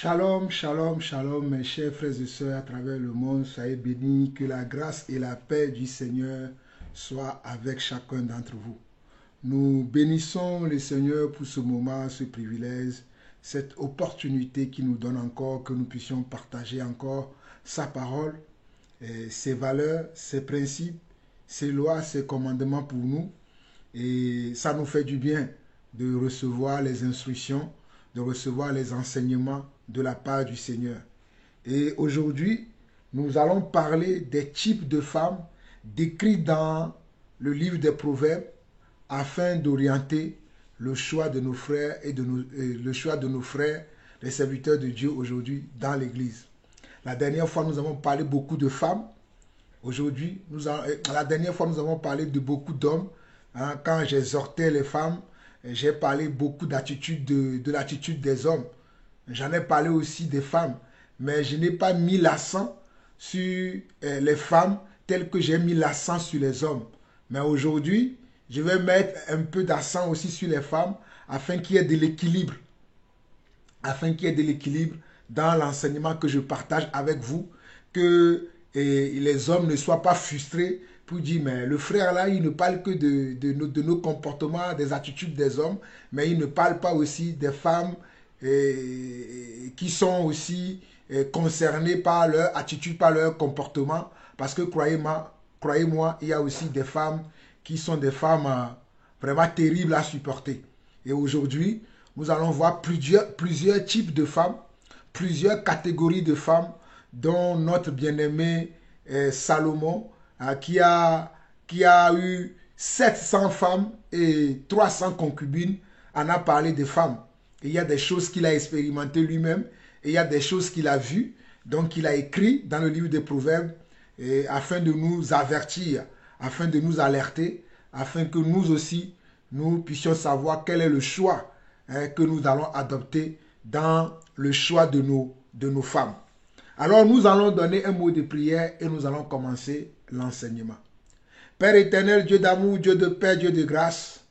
Shalom, shalom, shalom, mes chers frères et sœurs à travers le monde, soyez bénis, que la grâce et la paix du Seigneur soient avec chacun d'entre vous. Nous bénissons le Seigneur pour ce moment, ce privilège, cette opportunité qu'il nous donne encore, que nous puissions partager encore sa parole, ses valeurs, ses principes, ses lois, ses commandements pour nous. Et ça nous fait du bien de recevoir les instructions, de recevoir les enseignements de la part du Seigneur. Et aujourd'hui, nous allons parler des types de femmes décrits dans le livre des Proverbes afin d'orienter le choix de nos frères et le choix de nos frères, les serviteurs de Dieu aujourd'hui dans l'Église. La dernière fois, nous avons parlé beaucoup de femmes. Aujourd'hui, la dernière fois, nous avons parlé de beaucoup d'hommes. Quand j'exhortais les femmes, j'ai parlé beaucoup d'attitude de l'attitude des hommes. J'en ai parlé aussi des femmes, mais je n'ai pas mis l'accent sur les femmes tel que j'ai mis l'accent sur les hommes. Mais aujourd'hui, je vais mettre un peu d'accent aussi sur les femmes afin qu'il y ait de l'équilibre. Afin qu'il y ait de l'équilibre dans l'enseignement que je partage avec vous, que les hommes ne soient pas frustrés pour dire, mais le frère là, il ne parle que de nos comportements, des attitudes des hommes, mais il ne parle pas aussi des femmes qui sont aussi concernées par leur attitude, par leur comportement, parce que croyez-moi, il y a aussi des femmes qui sont des femmes vraiment terribles à supporter. Et aujourd'hui, nous allons voir plusieurs types de femmes, plusieurs catégories de femmes, dont notre bien-aimé Salomon, qui a eu 700 femmes et 300 concubines, en a parlé des femmes. Et il y a des choses qu'il a expérimentées lui-même, et il y a des choses qu'il a vues, donc il a écrit dans le livre des Proverbes, afin de nous avertir, afin de nous alerter, afin que nous aussi, nous puissions savoir quel est le choix que nous allons adopter dans le choix de nos femmes. Alors nous allons donner un mot de prière et nous allons commencer l'enseignement. Père éternel, Dieu d'amour, Dieu de paix, Dieu de grâce,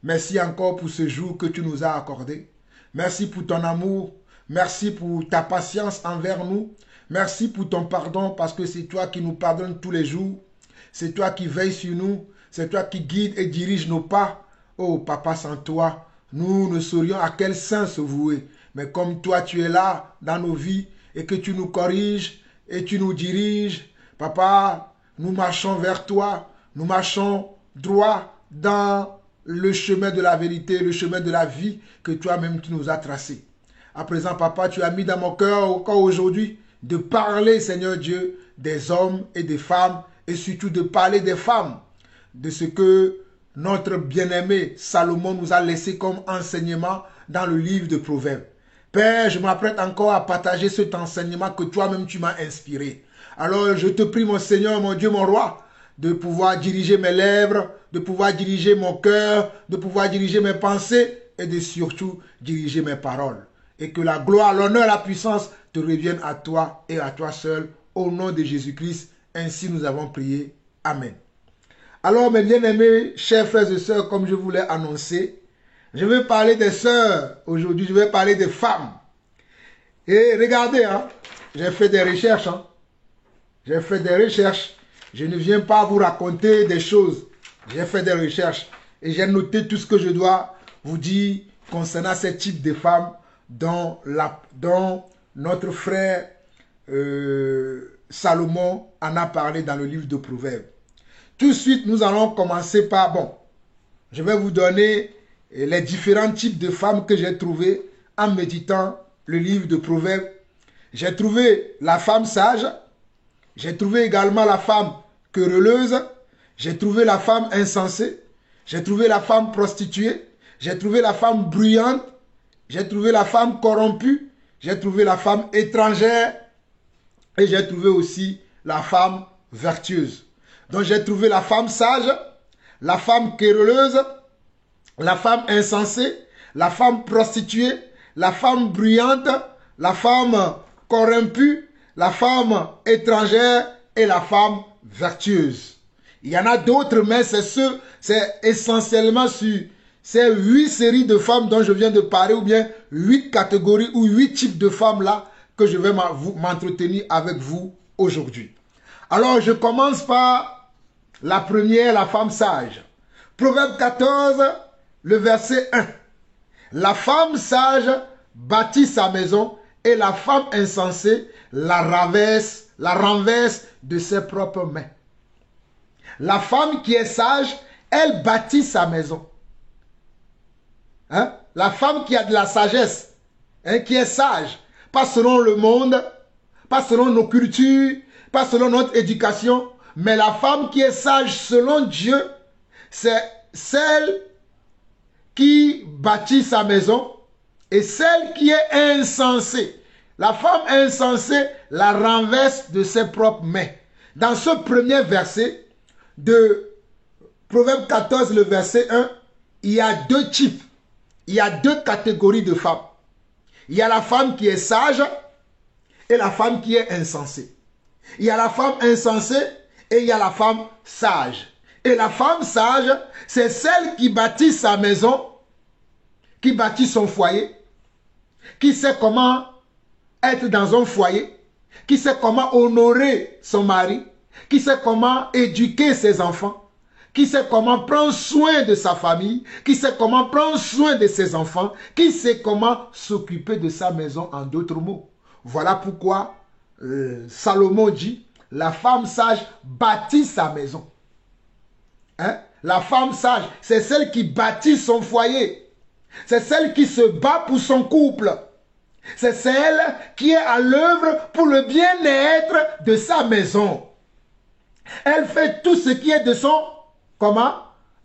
merci encore pour ce jour que tu nous as accordé. Merci pour ton amour, merci pour ta patience envers nous, merci pour ton pardon parce que c'est toi qui nous pardonnes tous les jours, c'est toi qui veilles sur nous, c'est toi qui guides et dirige nos pas. Oh Papa, sans toi, nous ne saurions à quel saint se vouer, mais comme toi tu es là dans nos vies et que tu nous corriges et tu nous diriges, Papa, nous marchons vers toi, nous marchons droit dans le chemin de la vérité, le chemin de la vie que toi-même tu nous as tracé. À présent, Papa, tu as mis dans mon cœur encore aujourd'hui de parler, Seigneur Dieu, des hommes et des femmes et surtout de parler des femmes, de ce que notre bien-aimé Salomon nous a laissé comme enseignement dans le livre de Proverbes. Père, je m'apprête encore à partager cet enseignement que toi-même tu m'as inspiré. Alors je te prie, mon Seigneur, mon Dieu, mon roi, de pouvoir diriger mes lèvres, de pouvoir diriger mon cœur, de pouvoir diriger mes pensées et de surtout diriger mes paroles. Et que la gloire, l'honneur, la puissance te reviennent à toi et à toi seul, au nom de Jésus-Christ. Ainsi nous avons prié. Amen. Alors mes bien-aimés, chers frères et sœurs, comme je vous l'ai annoncé, je vais parler des sœurs. Aujourd'hui, je vais parler des femmes. Et regardez, j'ai fait des recherches. J'ai fait des recherches. Je ne viens pas vous raconter des choses. J'ai fait des recherches. Et j'ai noté tout ce que je dois vous dire concernant ce type de femmes dont notre frère Salomon en a parlé dans le livre de Proverbes. Tout de suite, nous allons commencer par, je vais vous donner les différents types de femmes que j'ai trouvées en méditant le livre de Proverbes. J'ai trouvé la femme sage, j'ai trouvé également la femme querelleuse, j'ai trouvé la femme insensée, j'ai trouvé la femme prostituée, j'ai trouvé la femme bruyante, j'ai trouvé la femme corrompue, j'ai trouvé la femme étrangère et j'ai trouvé aussi la femme vertueuse. Donc j'ai trouvé la femme sage, la femme querelleuse, la femme insensée, la femme prostituée, la femme bruyante, la femme corrompue, la femme étrangère et la femme vertueuse. Il y en a d'autres, mais c'est essentiellement sur ces 8 séries de femmes dont je viens de parler, ou bien 8 catégories ou 8 types de femmes là que je vais m'entretenir avec vous aujourd'hui. Alors, je commence par la première, la femme sage. Proverbe 14, le verset 1. La femme sage bâtit sa maison et la femme insensée la renverse de ses propres mains. La femme qui est sage, elle bâtit sa maison. Hein? La femme qui a de la sagesse, hein, qui est sage, pas selon le monde, pas selon nos cultures, pas selon notre éducation, mais la femme qui est sage selon Dieu, c'est celle qui bâtit sa maison et celle qui est insensée. La femme insensée la renverse de ses propres mains. Dans ce premier verset de Proverbe 14, le verset 1, il y a 2 types, il y a 2 catégories de femmes. Il y a la femme qui est sage et la femme qui est insensée. Il y a la femme insensée et il y a la femme sage. Et la femme sage, c'est celle qui bâtit sa maison, qui bâtit son foyer, qui sait comment être dans un foyer, qui sait comment honorer son mari, qui sait comment éduquer ses enfants, qui sait comment prendre soin de sa famille, qui sait comment prendre soin de ses enfants, qui sait comment s'occuper de sa maison, en d'autres mots. Voilà pourquoi Salomon dit, la femme sage bâtit sa maison. Hein? La femme sage, c'est celle qui bâtit son foyer. C'est celle qui se bat pour son couple. C'est celle qui est à l'œuvre pour le bien-être de sa maison. Elle fait tout ce qui est de son,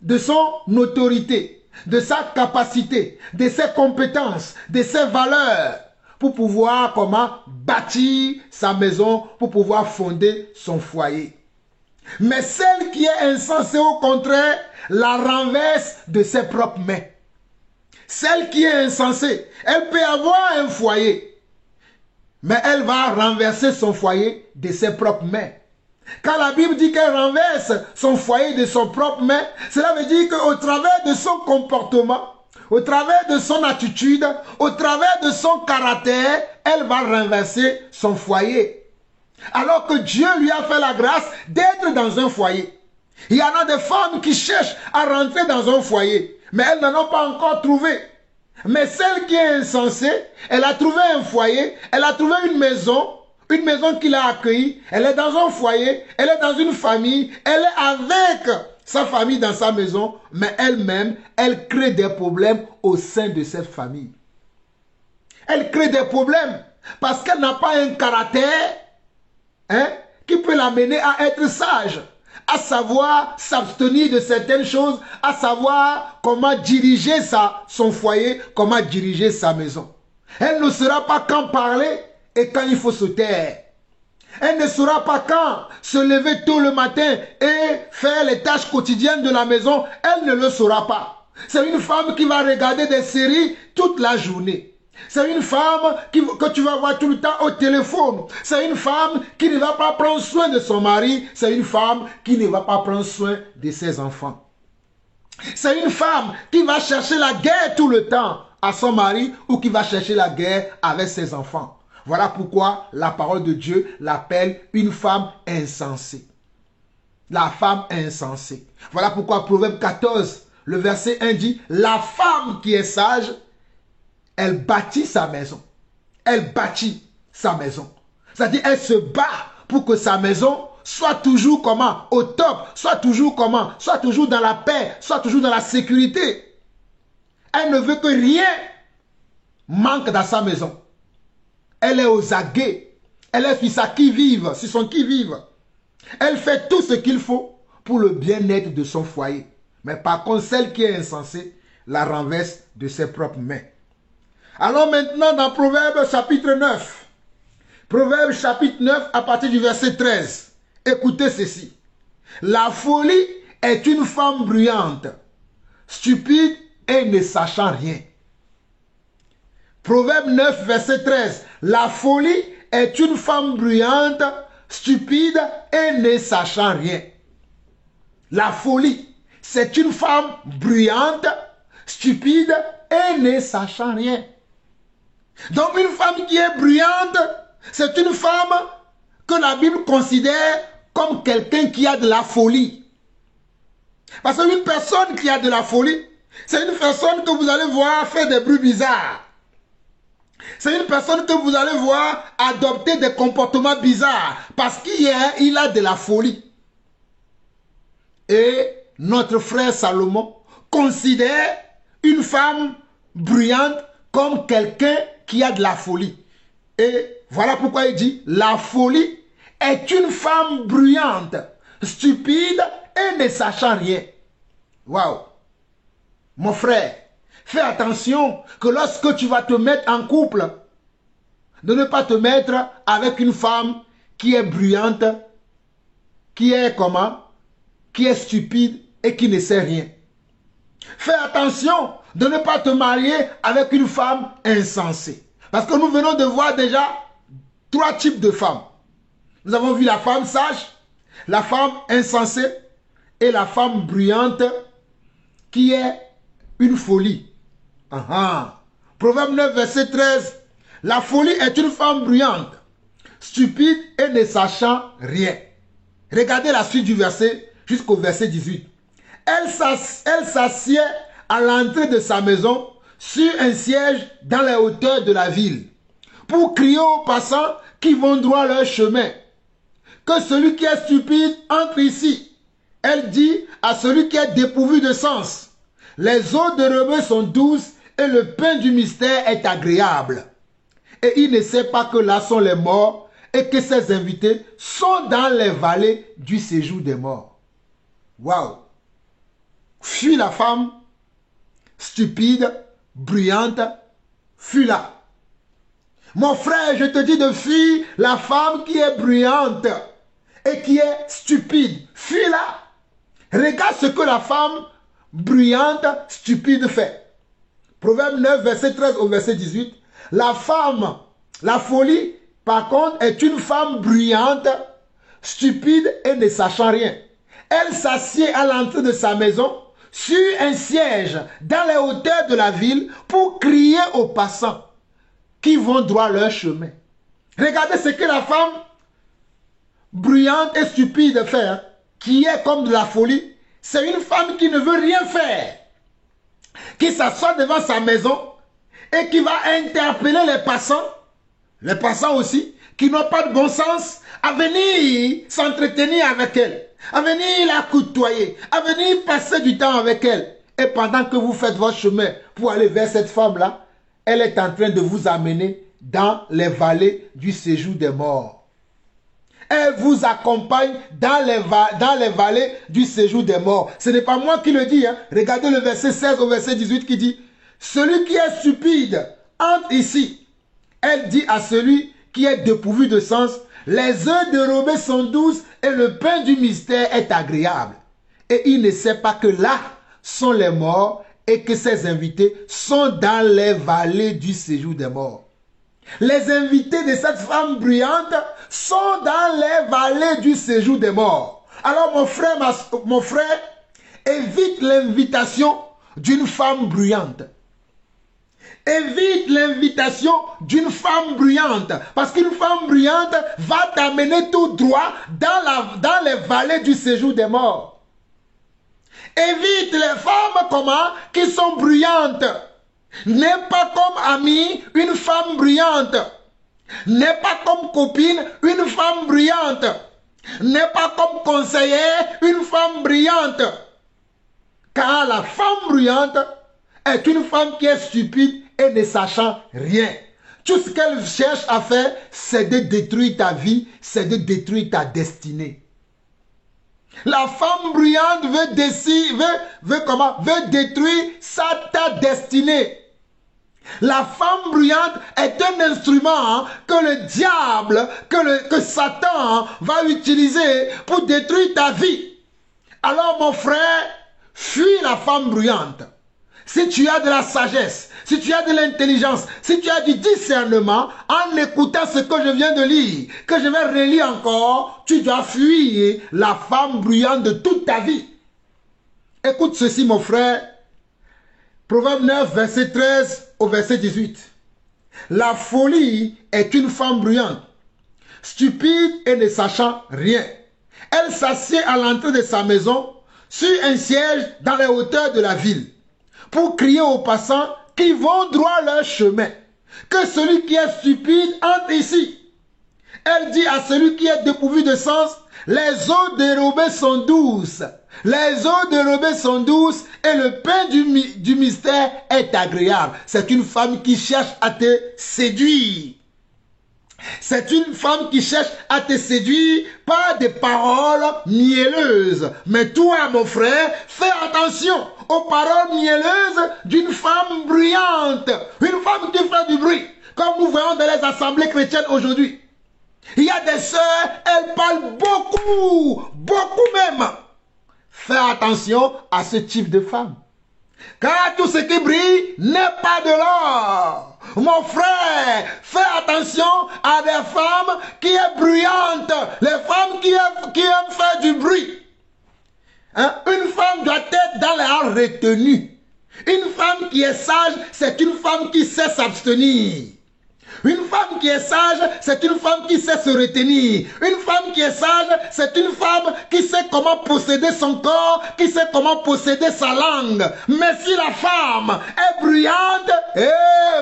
de son autorité, de sa capacité, de ses compétences, de ses valeurs, pour pouvoir bâtir sa maison, pour pouvoir fonder son foyer. Mais celle qui est insensée, au contraire, la renverse de ses propres mains. Celle qui est insensée, elle peut avoir un foyer, mais elle va renverser son foyer de ses propres mains. Quand la Bible dit qu'elle renverse son foyer de son propre main, cela veut dire qu'au travers de son comportement, au travers de son attitude, au travers de son caractère, elle va renverser son foyer. Alors que Dieu lui a fait la grâce d'être dans un foyer. Il y en a des femmes qui cherchent à rentrer dans un foyer, mais elles n'en ont pas encore trouvé. Mais celle qui est insensée, elle a trouvé un foyer, elle a trouvé une maison qui l'a accueillie, elle est dans un foyer, elle est dans une famille, elle est avec sa famille dans sa maison, mais elle-même, elle crée des problèmes au sein de cette famille. Elle crée des problèmes parce qu'elle n'a pas un caractère qui peut l'amener à être sage, à savoir s'abstenir de certaines choses, à savoir comment diriger son foyer, comment diriger sa maison. Elle ne saura pas quand parler et quand il faut se taire. Elle ne saura pas quand se lever tôt le matin et faire les tâches quotidiennes de la maison. Elle ne le saura pas. C'est une femme qui va regarder des séries toute la journée. C'est une femme que tu vas voir tout le temps au téléphone. C'est une femme qui ne va pas prendre soin de son mari. C'est une femme qui ne va pas prendre soin de ses enfants. C'est une femme qui va chercher la guerre tout le temps à son mari ou qui va chercher la guerre avec ses enfants. Voilà pourquoi la parole de Dieu l'appelle une femme insensée. La femme insensée. Voilà pourquoi Proverbe 14, le verset 1 dit, la femme qui est sage, elle bâtit sa maison. Elle bâtit sa maison. C'est-à-dire, elle se bat pour que sa maison soit toujours au top, soit toujours soit toujours dans la paix, soit toujours dans la sécurité. Elle ne veut que rien manque dans sa maison. Elle est aux aguets. Elle est sur son qui-vive. Elle fait tout ce qu'il faut pour le bien-être de son foyer. Mais par contre, celle qui est insensée la renverse de ses propres mains. Allons maintenant dans Proverbe chapitre 9. Proverbe chapitre 9 à partir du verset 13. Écoutez ceci. La folie est une femme bruyante, stupide et ne sachant rien. Proverbe 9 verset 13. La folie est une femme bruyante, stupide et ne sachant rien. La folie, c'est une femme bruyante, stupide et ne sachant rien. Donc une femme qui est bruyante, c'est une femme que la Bible considère comme quelqu'un qui a de la folie. Parce qu'une personne qui a de la folie, c'est une personne que vous allez voir faire des bruits bizarres. C'est une personne que vous allez voir adopter des comportements bizarres parce qu'il a de la folie. Et notre frère Salomon considère une femme bruyante comme quelqu'un qui a de la folie. Et voilà pourquoi il dit, la folie est une femme bruyante, stupide et ne sachant rien. Waouh! Mon frère, fais attention que lorsque tu vas te mettre en couple, de ne pas te mettre avec une femme qui est bruyante, qui est comment? Qui est stupide et qui ne sait rien. Fais attention de ne pas te marier avec une femme insensée. Parce que nous venons de voir déjà 3 types de femmes. Nous avons vu la femme sage, la femme insensée et la femme bruyante qui est une folie. Proverbe 9, verset 13. La folie est une femme bruyante, stupide et ne sachant rien. Regardez la suite du verset jusqu'au verset 18. Elle s'assied à l'entrée de sa maison sur un siège dans les hauteurs de la ville pour crier aux passants qui vont droit leur chemin. Que celui qui est stupide entre ici. Elle dit à celui qui est dépourvu de sens. Les eaux de rebeu sont douces et le pain du mystère est agréable. Et il ne sait pas que là sont les morts et que ses invités sont dans les vallées du séjour des morts. Waouh! Fuis la femme stupide, bruyante, fuis-la. Mon frère, je te dis de fuir la femme qui est bruyante et qui est stupide. Fuis-la. Regarde ce que la femme bruyante, stupide fait. Proverbe 9, verset 13 au verset 18. La femme, la folie, par contre, est une femme bruyante, stupide et ne sachant rien. Elle s'assied à l'entrée de sa maison, sur un siège, dans les hauteurs de la ville, pour crier aux passants qui vont droit leur chemin. Regardez ce que la femme bruyante et stupide fait, hein, qui est comme de la folie. C'est une femme qui ne veut rien faire, qui s'assoit devant sa maison et qui va interpeller les passants aussi, qui n'ont pas de bon sens, à venir s'entretenir avec elle, à venir la côtoyer, à venir passer du temps avec elle. Et pendant que vous faites votre chemin pour aller vers cette femme-là, elle est en train de vous amener dans les vallées du séjour des morts. Elle vous accompagne dans les vallées du séjour des morts. Ce n'est pas moi qui le dis. Hein. Regardez le verset 16 au verset 18 qui dit « Celui qui est stupide entre ici. » Elle dit à celui qui est dépourvu de sens « Les œufs de rebeu sont douces et le pain du mystère est agréable. » Et il ne sait pas que là sont les morts et que ses invités sont dans les vallées du séjour des morts. Les invités de cette femme bruyante sont dans les vallées du séjour des morts. Alors mon frère, évite l'invitation d'une femme bruyante. Évite l'invitation d'une femme bruyante. Parce qu'une femme bruyante va t'amener tout droit dans les vallées du séjour des morts. Évite les femmes qui sont bruyantes. N'aie pas comme amie une femme bruyante. N'aie pas comme copine une femme bruyante. N'aie pas comme conseillère une femme bruyante. Car la femme bruyante est une femme qui est stupide et ne sachant rien. Tout ce qu'elle cherche à faire, c'est de détruire ta vie, c'est de détruire ta destinée. La femme bruyante veut détruire ta destinée. La femme bruyante est un instrument que le diable, que Satan va utiliser pour détruire ta vie. Alors mon frère, fuis la femme bruyante. Si tu as de la sagesse, si tu as de l'intelligence, si tu as du discernement, en écoutant ce que je viens de lire, que je vais relire encore, tu dois fuir la femme bruyante de toute ta vie. Écoute ceci mon frère. Proverbe 9, verset 13 au verset 18. La folie est une femme bruyante, stupide et ne sachant rien. Elle s'assied à l'entrée de sa maison, sur un siège dans les hauteurs de la ville, pour crier aux passants qui vont droit leur chemin, que celui qui est stupide entre ici. Elle dit à celui qui est dépourvu de sens, les eaux dérobées sont douces. Les eaux dérobées sont douces et le pain du mystère est agréable. C'est une femme qui cherche à te séduire. C'est une femme qui cherche à te séduire par des paroles mielleuses. Mais toi, mon frère, fais attention aux paroles mielleuses d'une femme bruyante. Une femme qui fait du bruit, comme nous voyons dans les assemblées chrétiennes aujourd'hui. Il y a des sœurs, elles parlent beaucoup, beaucoup même. Fais attention à ce type de femme. Car tout ce qui brille n'est pas de l'or. Mon frère, fais attention à des femmes qui sont bruyantes. Les femmes qui aiment faire du bruit. Hein? Une femme doit être dans la retenue. Une femme qui est sage, c'est une femme qui sait s'abstenir. Une femme qui est sage, c'est une femme qui sait se retenir. Une femme qui est sage, c'est une femme qui sait comment posséder son corps, qui sait comment posséder sa langue. Mais si la femme est bruyante,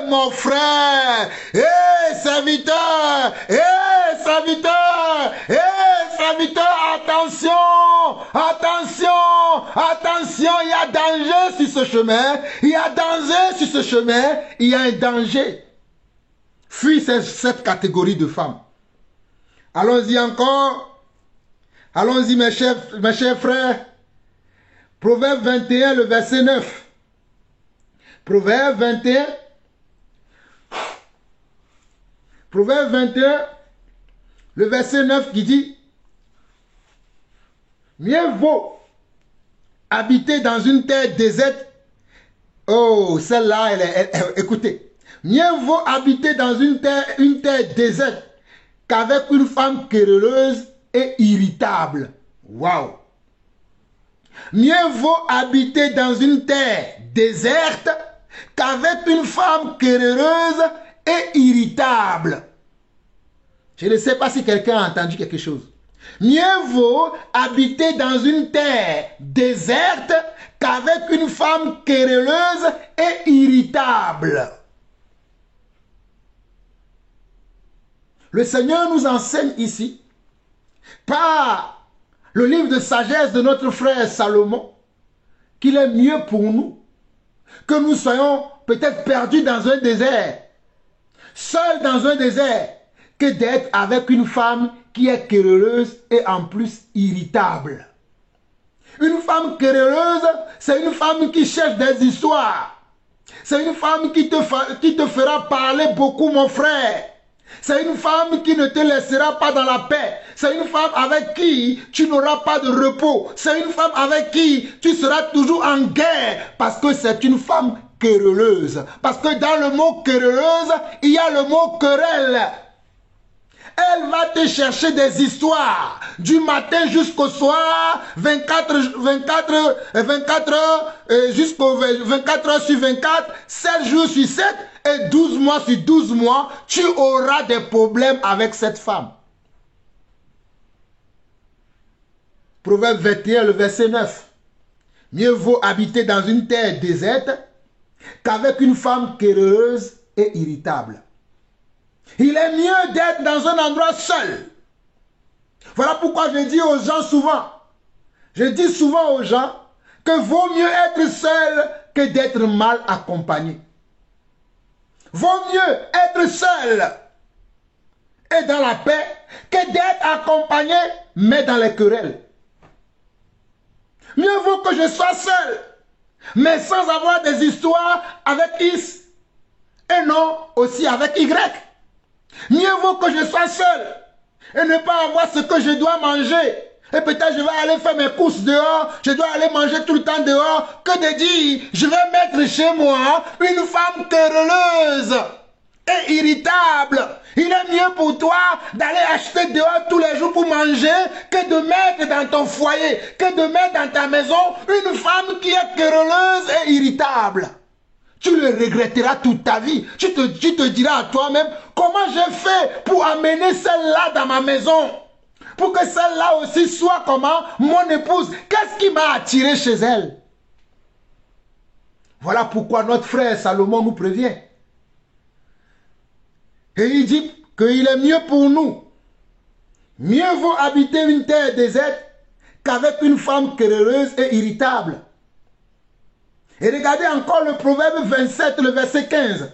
mon frère, serviteur, serviteur, serviteur, attention, attention, attention, il y a danger sur ce chemin, il y a danger sur ce chemin, il y a un danger. Fuis cette catégorie de femmes. Allons-y encore. Allons-y mes chers frères. Proverbe 21, le verset 9. Proverbe 21. Proverbe 21, le verset 9 qui dit: mieux vaut habiter dans une terre déserte. Oh, celle-là, écoutez. Mieux vaut habiter dans une terre déserte qu'avec une femme querelleuse et irritable. Waouh! Mieux vaut habiter dans une terre déserte qu'avec une femme querelleuse et irritable. Je ne sais pas si quelqu'un a entendu quelque chose. Mieux vaut habiter dans une terre déserte qu'avec une femme querelleuse et irritable. Le Seigneur nous enseigne ici, par le livre de sagesse de notre frère Salomon, qu'il est mieux pour nous que nous soyons peut-être perdus dans un désert, seuls dans un désert, que d'être avec une femme qui est querelleuse et en plus irritable. Une femme querelleuse, c'est une femme qui cherche des histoires. C'est une femme qui te fera parler beaucoup, mon frère. C'est une femme qui ne te laissera pas dans la paix. C'est une femme avec qui tu n'auras pas de repos. C'est une femme avec qui tu seras toujours en guerre. Parce que c'est une femme querelleuse. Parce que dans le mot querelleuse, il y a le mot querelle. Elle va te chercher des histoires du matin jusqu'au soir, 24 heures jusqu'au 24 heures sur 24, 7 jours sur 7 et 12 mois sur 12 mois, tu auras des problèmes avec cette femme. Proverbe 21, le verset 9. Mieux vaut habiter dans une terre déserte qu'avec une femme querelleuse et irritable. Il est mieux d'être dans un endroit seul. Voilà pourquoi je dis aux gens souvent, que vaut mieux être seul que d'être mal accompagné. Vaut mieux être seul et dans la paix que d'être accompagné mais dans les querelles. Mieux vaut que je sois seul mais sans avoir des histoires avec X et non aussi avec Y. Mieux vaut que je sois seul et ne pas avoir ce que je dois manger. Et peut-être je vais aller faire mes courses dehors, je dois aller manger tout le temps dehors, que de dire, je vais mettre chez moi une femme querelleuse et irritable. Il est mieux pour toi d'aller acheter dehors tous les jours pour manger que de mettre dans ton foyer, que de mettre dans ta maison une femme qui est querelleuse et irritable. Tu le regretteras toute ta vie. Tu te diras à toi-même, comment j'ai fait pour amener celle-là dans ma maison? Pour que celle-là aussi soit comment? Mon épouse. Qu'est-ce qui m'a attiré chez elle? Voilà pourquoi notre frère Salomon nous prévient. Et il dit qu'il est mieux pour nous. Mieux vaut habiter une terre déserte qu'avec une femme querelleuse et irritable. Et regardez encore le Proverbe 27, le verset 15.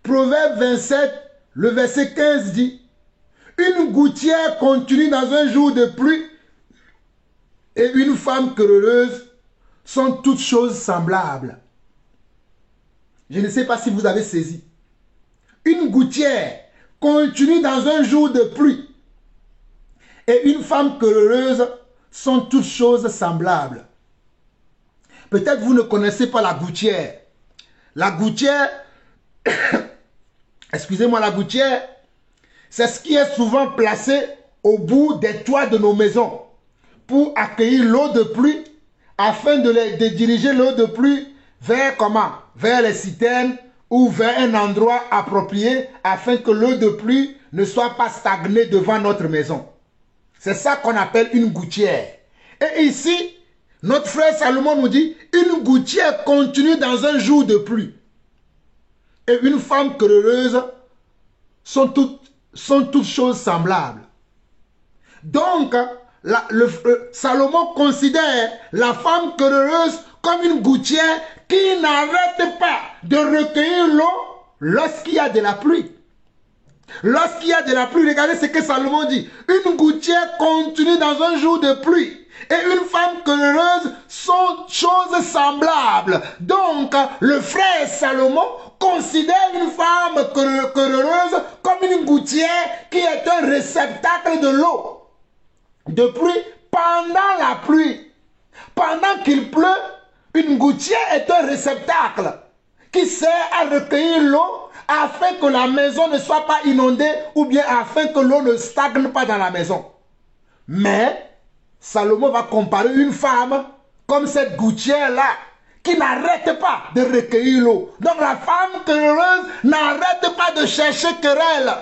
Proverbe 27, le verset 15 dit, une gouttière continue dans un jour de pluie et une femme querelleuse sont toutes choses semblables. Je ne sais pas si vous avez saisi. Une gouttière continue dans un jour de pluie et une femme querelleuse sont toutes choses semblables. Peut-être vous ne connaissez pas la gouttière. La gouttière, excusez-moi, la gouttière, c'est ce qui est souvent placé au bout des toits de nos maisons pour accueillir l'eau de pluie afin de diriger l'eau de pluie vers comment? Vers les citernes ou vers un endroit approprié afin que l'eau de pluie ne soit pas stagnée devant notre maison. C'est ça qu'on appelle une gouttière. Et ici, notre frère Salomon nous dit, une gouttière continue dans un jour de pluie. Et une femme querelleuse sont toutes choses semblables. Donc, Salomon considère la femme querelleuse comme une gouttière qui n'arrête pas de recueillir l'eau lorsqu'il y a de la pluie. Lorsqu'il y a de la pluie, regardez ce que Salomon dit. Une gouttière continue dans un jour de pluie. Et une femme querelleuse sont choses semblables. Donc, le frère Salomon considère une femme querelleuse comme une gouttière qui est un réceptacle de l'eau de pluie pendant la pluie. Pendant qu'il pleut, une gouttière est un réceptacle qui sert à recueillir l'eau afin que la maison ne soit pas inondée ou bien afin que l'eau ne stagne pas dans la maison. Mais Salomon va comparer une femme comme cette gouttière-là qui n'arrête pas de recueillir l'eau. Donc la femme querelleuse n'arrête pas de chercher querelle.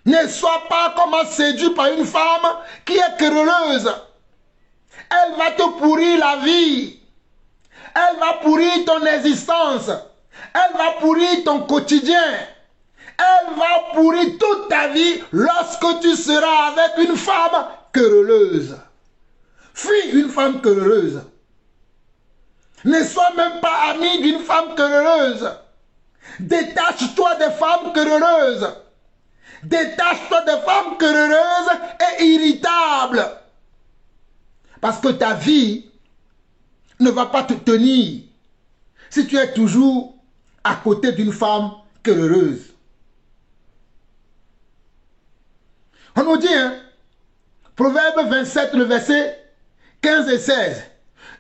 Ne sois pas comme séduit par une femme qui est querelleuse. Elle va te pourrir la vie. Elle va pourrir ton existence. Elle va pourrir ton quotidien. Elle va pourrir toute ta vie lorsque tu seras avec une femme querelleuse. Fuis une femme querelleuse. Ne sois même pas ami d'une femme querelleuse. Détache-toi des femmes querelleuses. Détache-toi des femmes querelleuses et irritables. Parce que ta vie ne va pas te tenir si tu es toujours à côté d'une femme querelleuse. On nous dit, hein, Proverbe 27, le verset 15 et 16.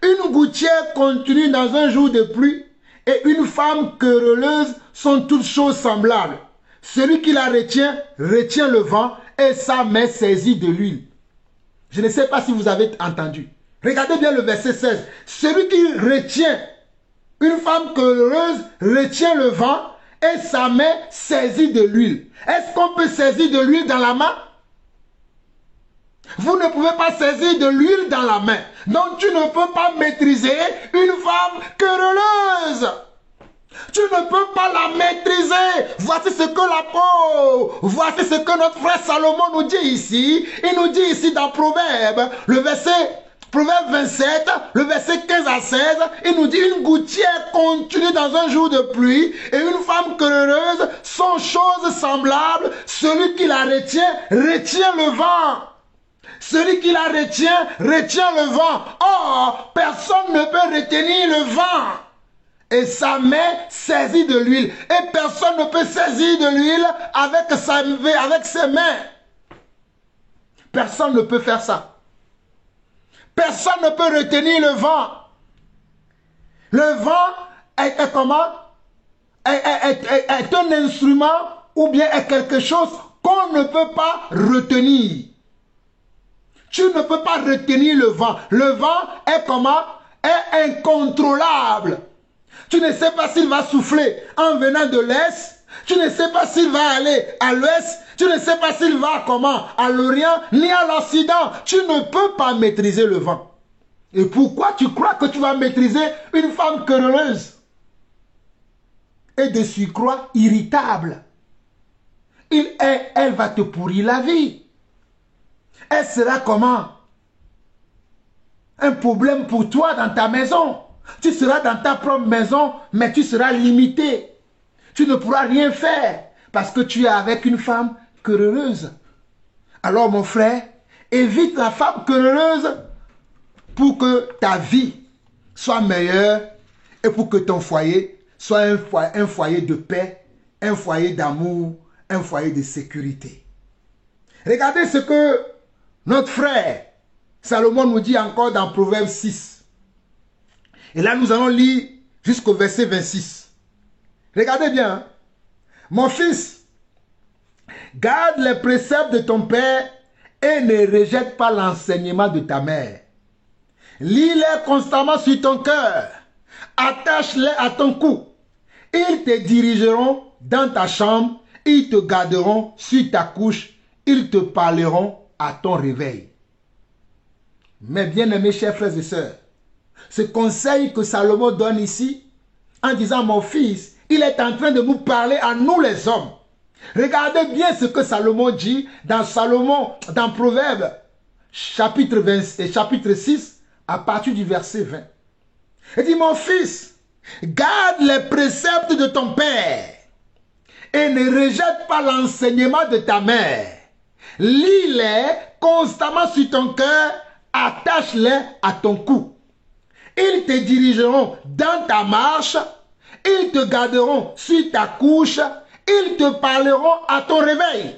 Une gouttière continue dans un jour de pluie et une femme querelleuse sont toutes choses semblables. Celui qui la retient, retient le vent et sa main saisit de l'huile. Je ne sais pas si vous avez entendu. Regardez bien le verset 16. Celui qui retient une femme querelleuse retient le vent et sa main saisit de l'huile. Est-ce qu'on peut saisir de l'huile dans la main? Vous ne pouvez pas saisir de l'huile dans la main. Donc tu ne peux pas maîtriser une femme querelleuse. Tu ne peux pas la maîtriser. Voici ce que voici ce que notre frère Salomon nous dit ici. Il nous dit ici dans Proverbe, Proverbe 27, le verset 15 à 16, il nous dit une gouttière continue dans un jour de pluie et une femme querelleuse sont choses semblables. Celui qui la retient, retient le vent. Celui qui la retient, retient le vent. Or, personne ne peut retenir le vent. Et sa main saisit de l'huile. Et personne ne peut saisir de l'huile avec ses mains. Personne ne peut faire ça. Personne ne peut retenir le vent. Le vent est comment? Est un instrument ou bien est quelque chose qu'on ne peut pas retenir. Tu ne peux pas retenir le vent. Le vent est comment? Est incontrôlable. Tu ne sais pas s'il va souffler en venant de l'Est. Tu ne sais pas s'il va aller à l'Ouest. Tu ne sais pas s'il va comment, à l'Orient, ni à l'Occident. Tu ne peux pas maîtriser le vent. Et pourquoi tu crois que tu vas maîtriser une femme querelleuse et de surcroît irritable? Elle va te pourrir la vie. Elle sera comment? Un problème pour toi dans ta maison. Tu seras dans ta propre maison, mais tu seras limité. Tu ne pourras rien faire parce que tu es avec une femme querelleuse. Alors mon frère, évite la femme querelleuse pour que ta vie soit meilleure et pour que ton foyer soit un foyer de paix, un foyer d'amour, un foyer de sécurité. Regardez ce que notre frère Salomon nous dit encore dans Proverbe 6. Et là, nous allons lire jusqu'au verset 26. Regardez bien. Hein? Mon fils, garde les préceptes de ton père et ne rejette pas l'enseignement de ta mère. Lis-les constamment sur ton cœur. Attache-les à ton cou. Ils te dirigeront dans ta chambre. Ils te garderont sur ta couche. Ils te parleront à ton réveil. Mes bien-aimés chers frères et sœurs, ce conseil que Salomon donne ici, en disant mon fils, il est en train de nous parler à nous les hommes. Regardez bien ce que Salomon dit dans Proverbe, chapitre 6, à partir du verset 20. Il dit, mon fils, garde les préceptes de ton père et ne rejette pas l'enseignement de ta mère. Lis-les constamment sur ton cœur, attache-les à ton cou. Ils te dirigeront dans ta marche, ils te garderont sur ta couche, ils te parleront à ton réveil.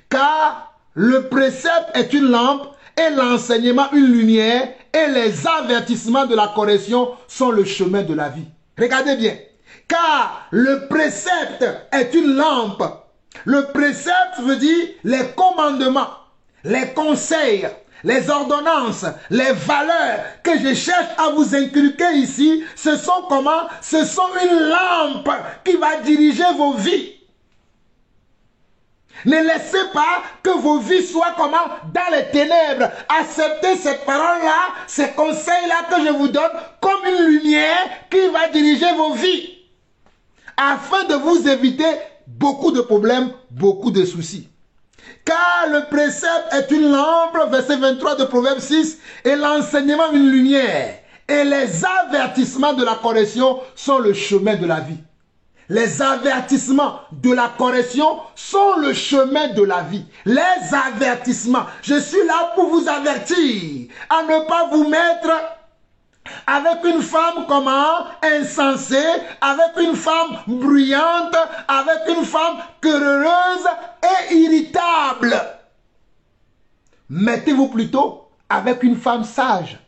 Car le précepte est une lampe et l'enseignement une lumière et les avertissements de la correction sont le chemin de la vie. Regardez bien. Car le précepte est une lampe. Le précepte veut dire les commandements, les conseils, les ordonnances, les valeurs que je cherche à vous inculquer ici. Ce sont comment? Ce sont une lampe qui va diriger vos vies. Ne laissez pas que vos vies soient comment? Dans les ténèbres. Acceptez cette parole-là, ces conseils-là que je vous donne comme une lumière qui va diriger vos vies. Afin de vous éviter beaucoup de problèmes, beaucoup de soucis. Car le précepte est une lampe, verset 23 de Proverbe 6, et l'enseignement une lumière. Et les avertissements de la correction sont le chemin de la vie. Les avertissements de la correction sont le chemin de la vie. Les avertissements. Je suis là pour vous avertir à ne pas vous mettre avec une femme comment? Insensée, avec une femme bruyante, avec une femme querelleuse et irritable. Mettez-vous plutôt avec une femme sage.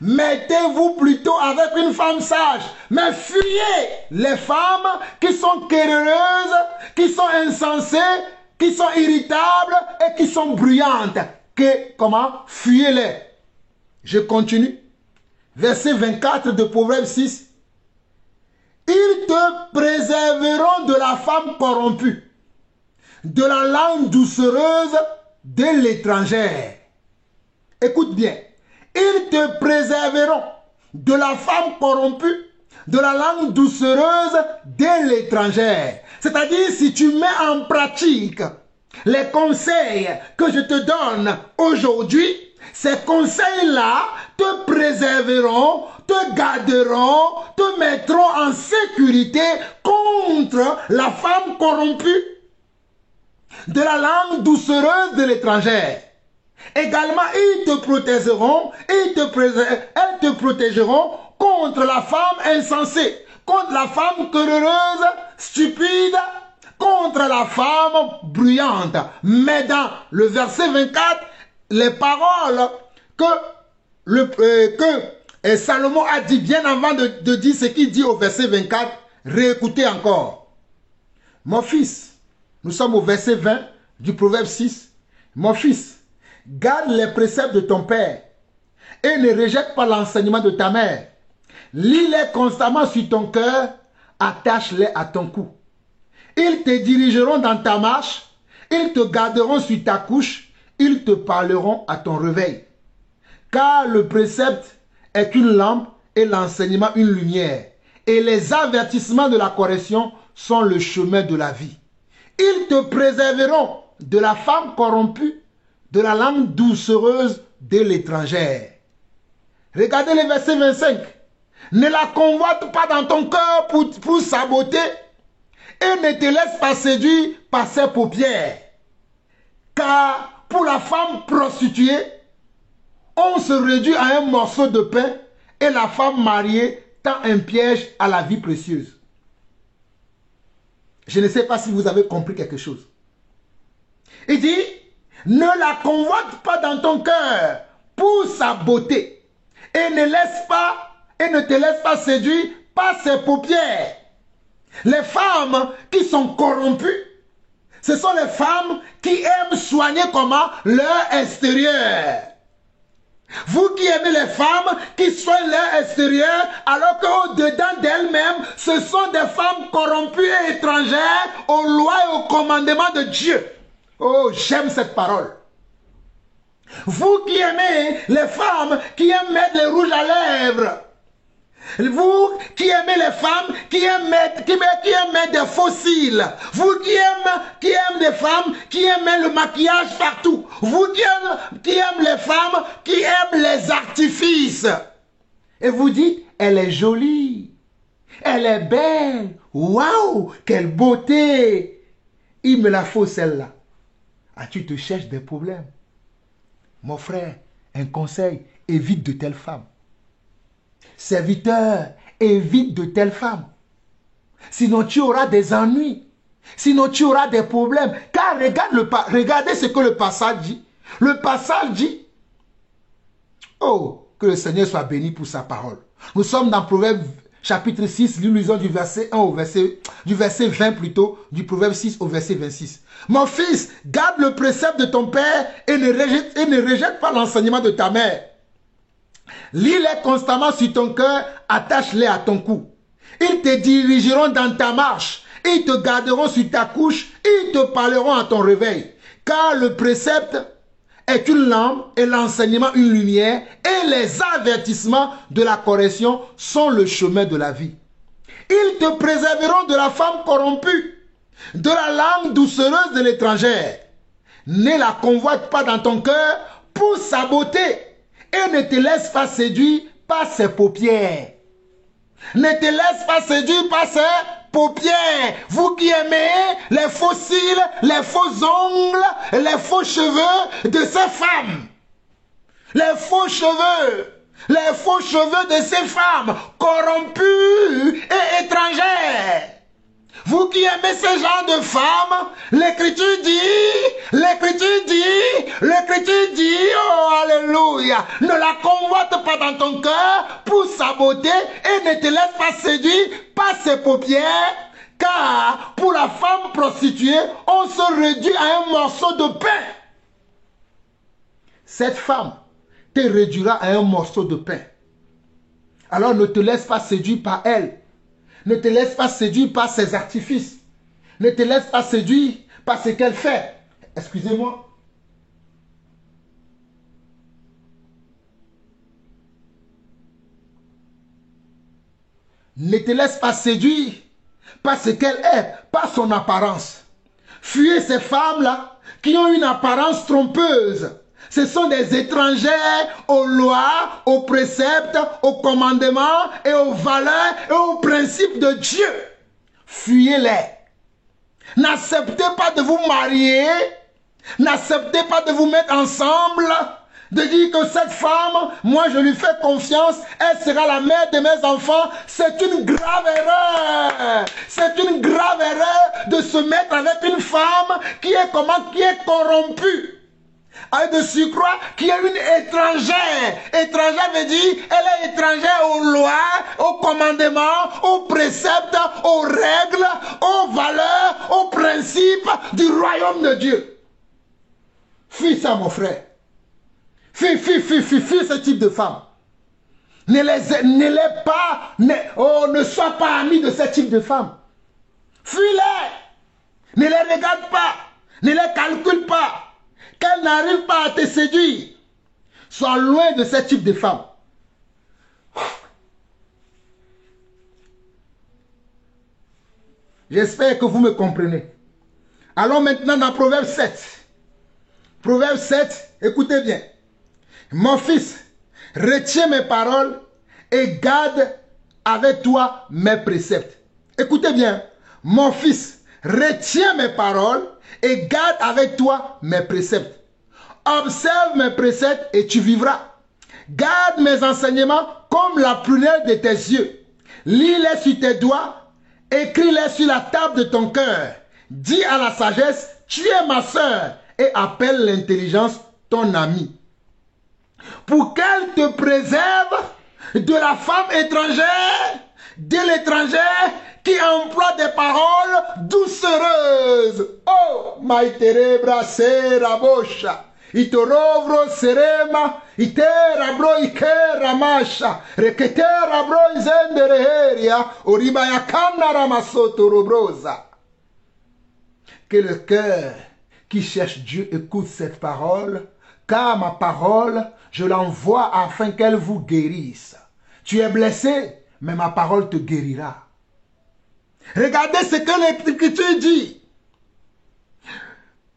Mettez-vous plutôt avec une femme sage. Mais fuyez les femmes qui sont querelleuses, qui sont insensées, qui sont irritables et qui sont bruyantes. Comment? Fuyez-les. Je continue. Verset 24 de Proverbe 6. Ils te préserveront de la femme corrompue, de la langue doucereuse de l'étrangère. Écoute bien. Ils te préserveront de la femme corrompue, de la langue doucereuse de l'étrangère. C'est-à-dire, si tu mets en pratique les conseils que je te donne aujourd'hui, ces conseils-là te préserveront, te garderont, te mettront en sécurité contre la femme corrompue, de la langue doucereuse de l'étrangère. Également, ils te protégeront, elles te protégeront contre la femme insensée, contre la femme querelleuse, stupide, contre la femme bruyante. Mais dans le verset 24, les paroles que Salomon a dit bien avant de dire ce qu'il dit au verset 24, réécoutez encore. Mon fils, nous sommes au verset 20 du Proverbe 6. Mon fils, garde les préceptes de ton père et ne rejette pas l'enseignement de ta mère. Lis-les constamment sur ton cœur, attache-les à ton cou. Ils te dirigeront dans ta marche, ils te garderont sur ta couche, ils te parleront à ton réveil. Car le précepte est une lampe et l'enseignement une lumière. Et les avertissements de la correction sont le chemin de la vie. Ils te préserveront de la femme corrompue, de la langue doucereuse de l'étrangère. Regardez le verset 25. Ne la convoite pas dans ton cœur pour sa beauté et ne te laisse pas séduire par ses paupières. Car pour la femme prostituée, on se réduit à un morceau de pain et la femme mariée tend un piège à la vie précieuse. Je ne sais pas si vous avez compris quelque chose. Il dit, ne la convoite pas dans ton cœur pour sa beauté et ne te laisse pas séduire par ses paupières. Les femmes qui sont corrompues, ce sont les femmes qui aiment soigner comment? Leur extérieur. Vous qui aimez les femmes qui soignent leur extérieur, alors qu'au-dedans d'elles-mêmes, ce sont des femmes corrompues et étrangères aux lois et aux commandements de Dieu. Oh, j'aime cette parole. Vous qui aimez les femmes qui aiment mettre les rouges à lèvres, vous qui aimez les femmes qui aiment mettre des fossiles, vous qui aimez des femmes qui aiment le maquillage partout, vous qui aimez les femmes qui aiment les artifices, et vous dites, elle est jolie, elle est belle, waouh, quelle beauté, il me la faut celle-là. Ah, tu te cherches des problèmes. Mon frère, un conseil, évite de telles femmes. Serviteur, évite de telles femmes. Sinon tu auras des ennuis. Sinon tu auras des problèmes. Car regardez ce que le passage dit. Le passage dit, oh, que le Seigneur soit béni pour sa parole. Nous sommes dans Proverbe chapitre 6, nous lisons du verset 1 au du verset 20 plutôt, du Proverbe 6 au verset 26. Mon fils, garde le précepte de ton père et ne rejette pas l'enseignement de ta mère. Lis-les constamment sur ton cœur, attache-les à ton cou. Ils te dirigeront dans ta marche, ils te garderont sur ta couche, ils te parleront à ton réveil. Car le précepte est une lampe et l'enseignement une lumière, et les avertissements de la correction sont le chemin de la vie. Ils te préserveront de la femme corrompue, de la langue doucereuse de l'étrangère. Ne la convoite pas dans ton cœur pour sa beauté, et ne te laisse pas séduire par ses paupières. Ne te laisse pas séduire par ses paupières. Vous qui aimez les faux cils, les faux ongles, les faux cheveux de ces femmes. Les faux cheveux de ces femmes corrompues et étrangères. Vous qui aimez ce genre de femmes, l'Écriture dit, oh alléluia, ne la convoite pas dans ton cœur pour sa beauté et ne te laisse pas séduire par ses paupières, car pour la femme prostituée, on se réduit à un morceau de pain. Cette femme te réduira à un morceau de pain. Alors ne te laisse pas séduire par elle. Ne te laisse pas séduire par ses artifices. Ne te laisse pas séduire par ce qu'elle fait. Excusez-moi. Ne te laisse pas séduire par ce qu'elle est, par son apparence. Fuyez ces femmes-là qui ont une apparence trompeuse. Ce sont des étrangères aux lois, aux préceptes, aux commandements et aux valeurs et aux principes de Dieu. Fuyez-les. N'acceptez pas de vous marier. N'acceptez pas de vous mettre ensemble. De dire que cette femme, moi je lui fais confiance, elle sera la mère de mes enfants. C'est une grave erreur. C'est une grave erreur de se mettre avec une femme qui est corrompue. Avec de surcroît, qui est une étrangère. Étrangère veut dire, elle est étrangère aux lois, aux commandements, aux préceptes, aux règles, aux valeurs, aux principes du royaume de Dieu. Fuis ça, mon frère. Fuis ce type de femme. Ne sois pas ami de ce type de femmes. Fuis-les. Ne les regarde pas. Ne les calcule pas. Qu'elles n'arrivent pas à te séduire. Sois loin de ce type de femmes. J'espère que vous me comprenez. Allons maintenant dans Proverbe 7. Proverbe 7, écoutez bien. Mon fils, retiens mes paroles et garde avec toi mes préceptes. Écoutez bien. Mon fils, retiens mes paroles et garde avec toi mes préceptes. Observe mes préceptes et tu vivras. Garde mes enseignements comme la prunelle de tes yeux. Lis-les sur tes doigts, écris-les sur la table de ton cœur. Dis à la sagesse, tu es ma sœur, et appelle l'intelligence ton ami. Pour qu'elle te préserve de la femme étrangère, de l'étranger qui emploie des paroles doucereuses. Oh, maitere brase rabosha. Itorovro serema, itera bro ikera masha, reketera bro izendereheria, oribaya kana ramasoto robrosa. Que le cœur qui cherche Dieu écoute cette parole, car ma parole, je l'envoie afin qu'elle vous guérisse. Tu es blessé, mais ma parole te guérira. Regardez ce que l'Écriture dit.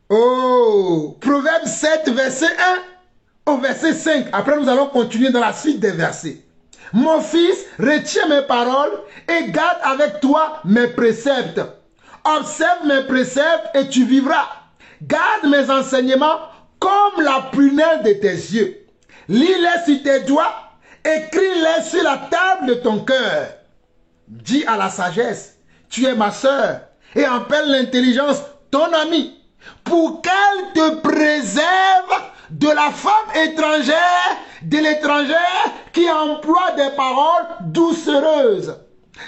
Oh, Proverbe 7, verset 1 au verset 5. Après, nous allons continuer dans la suite des versets. Mon fils, retiens mes paroles et garde avec toi mes préceptes. Observe mes préceptes et tu vivras. Garde mes enseignements comme la prunelle de tes yeux. Lis-les sur tes doigts, écris-les sur la table de ton cœur. Dis à la sagesse, tu es ma sœur, et appelle l'intelligence ton ami, pour qu'elle te préserve de la femme étrangère, de l'étranger qui emploie des paroles doucereuses.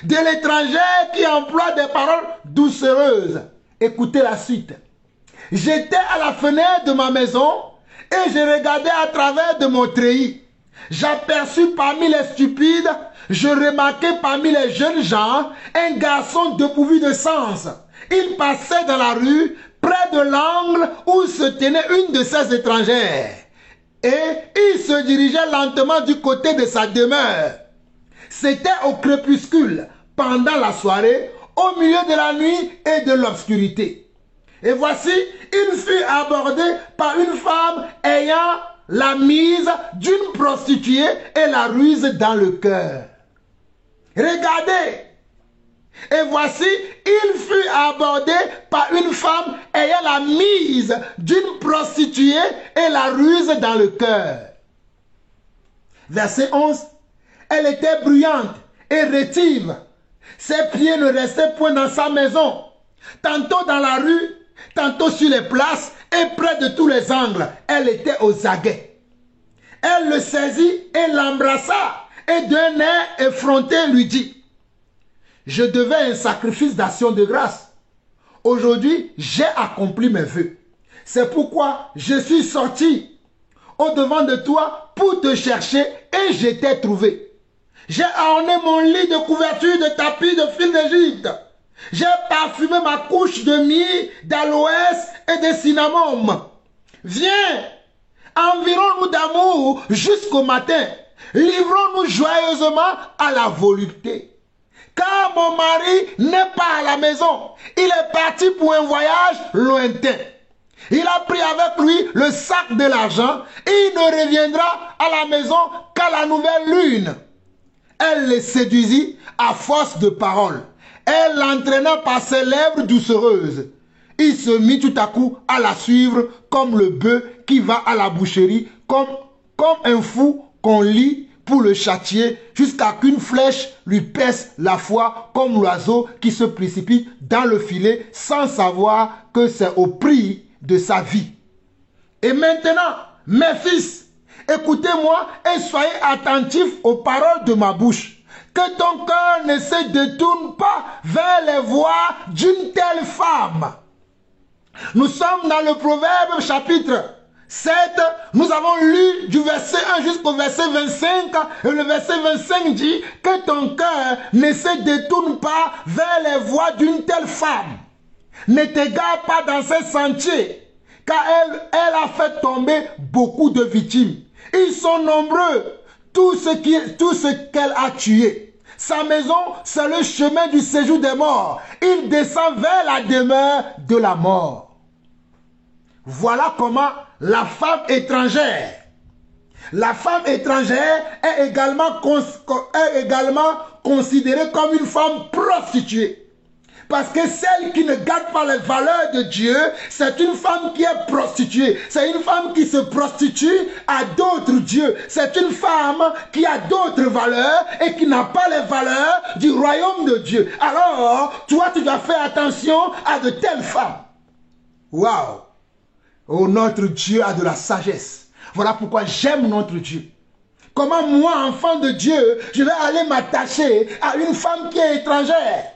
De l'étranger qui emploie des paroles doucereuses. Écoutez la suite. J'étais à la fenêtre de ma maison et je regardais à travers de mon treillis. J'aperçus parmi les stupides, je remarquai parmi les jeunes gens un garçon dépourvu de sens. Il passait dans la rue, près de l'angle où se tenait une de ces étrangères. Et il se dirigeait lentement du côté de sa demeure. C'était au crépuscule, pendant la soirée, au milieu de la nuit et de l'obscurité. Et voici, il fut abordé par une femme ayant la mise d'une prostituée et la ruse dans le cœur. Regardez. Et voici, il fut abordé par une femme ayant la mise d'une prostituée et la ruse dans le cœur. Verset 11. Elle était bruyante et rétive. Ses pieds ne restaient point dans sa maison. Tantôt dans la rue, tantôt sur les places et près de tous les angles. Elle était aux aguets. Elle le saisit et l'embrassa et d'un air effronté lui dit, je devais un sacrifice d'action de grâce. Aujourd'hui, j'ai accompli mes vœux. C'est pourquoi je suis sorti au-devant de toi pour te chercher et je t'ai trouvé. J'ai orné mon lit de couverture de tapis de fil d'Égypte. J'ai parfumé ma couche de myrrhe, d'aloès et de cinnamome. Viens, environs-nous d'amour jusqu'au matin. Livrons-nous joyeusement à la volupté. Car mon mari n'est pas à la maison. Il est parti pour un voyage lointain. Il a pris avec lui le sac de l'argent et il ne reviendra à la maison qu'à la nouvelle lune. Elle le séduisit à force de paroles. Elle l'entraîna par ses lèvres doucereuses. Il se mit tout à coup à la suivre comme le bœuf qui va à la boucherie, comme un fou qu'on lie pour le châtier, jusqu'à qu'une flèche lui perce la foi comme l'oiseau qui se précipite dans le filet sans savoir que c'est au prix de sa vie. Et maintenant, mes fils, écoutez-moi et soyez attentifs aux paroles de ma bouche. Que ton cœur ne se détourne pas vers les voies d'une telle femme. Nous sommes dans le Proverbe chapitre 7, nous avons lu du verset 1 jusqu'au verset 25. Et le verset 25 dit que ton cœur ne se détourne pas vers les voies d'une telle femme. Ne t'égare pas dans ses sentiers, car elle a fait tomber beaucoup de victimes. Ils sont nombreux, tout ce qu'elle a tué. Sa maison, c'est le chemin du séjour des morts. Il descend vers la demeure de la mort. Voilà comment la femme étrangère est également considérée comme une femme prostituée. Parce que celle qui ne garde pas les valeurs de Dieu, c'est une femme qui est prostituée. C'est une femme qui se prostitue à d'autres dieux. C'est une femme qui a d'autres valeurs et qui n'a pas les valeurs du royaume de Dieu. Alors, toi, tu dois faire attention à de telles femmes. Waouh! Oh, notre Dieu a de la sagesse. Voilà pourquoi j'aime notre Dieu. Comment moi, enfant de Dieu, je vais aller m'attacher à une femme qui est étrangère?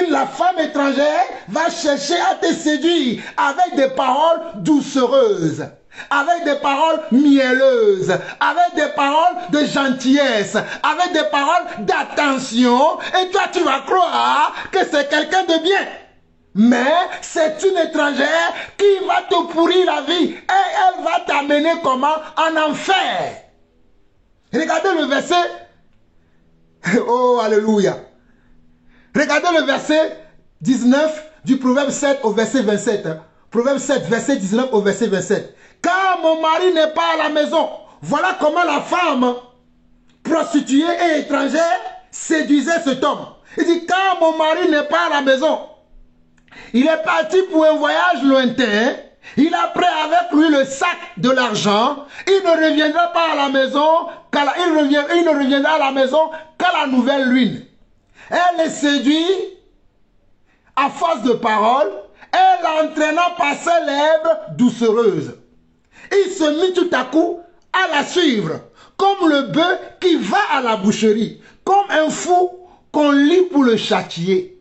La femme étrangère va chercher à te séduire avec des paroles doucereuses, avec des paroles mielleuses, avec des paroles de gentillesse, avec des paroles d'attention. Et toi, tu vas croire que c'est quelqu'un de bien. Mais c'est une étrangère qui va te pourrir la vie. Et elle va t'amener comment? En enfer. Regardez le verset. Oh, alléluia. Regardez le verset 19 du Proverbe 7 au verset 27. Proverbe 7, verset 19 au verset 27. Car mon mari n'est pas à la maison. Voilà comment la femme prostituée et étrangère séduisait cet homme. Il dit, car mon mari n'est pas à la maison. Il est parti pour un voyage lointain. Il a pris avec lui le sac de l'argent. Il ne reviendra pas à la maison. Il ne reviendra à la maison qu'à la nouvelle lune. Elle le séduit à force de paroles, elle l'entraînant par ses lèvres doucereuses. Il se mit tout à coup à la suivre, comme le bœuf qui va à la boucherie, comme un fou qu'on lie pour le châtier,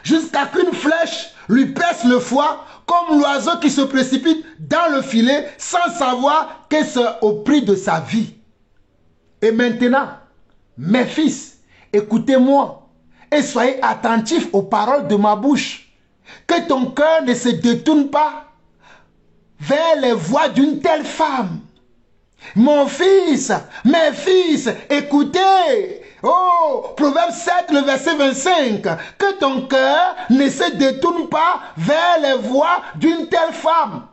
jusqu'à qu'une flèche lui perce le foie, comme l'oiseau qui se précipite dans le filet sans savoir que c'est au prix de sa vie. Et maintenant, mes fils, écoutez-moi et soyez attentifs aux paroles de ma bouche. Que ton cœur ne se détourne pas vers les voies d'une telle femme. Mon fils, mes fils, écoutez. Oh, Proverbe 7, le verset 25. Que ton cœur ne se détourne pas vers les voies d'une telle femme.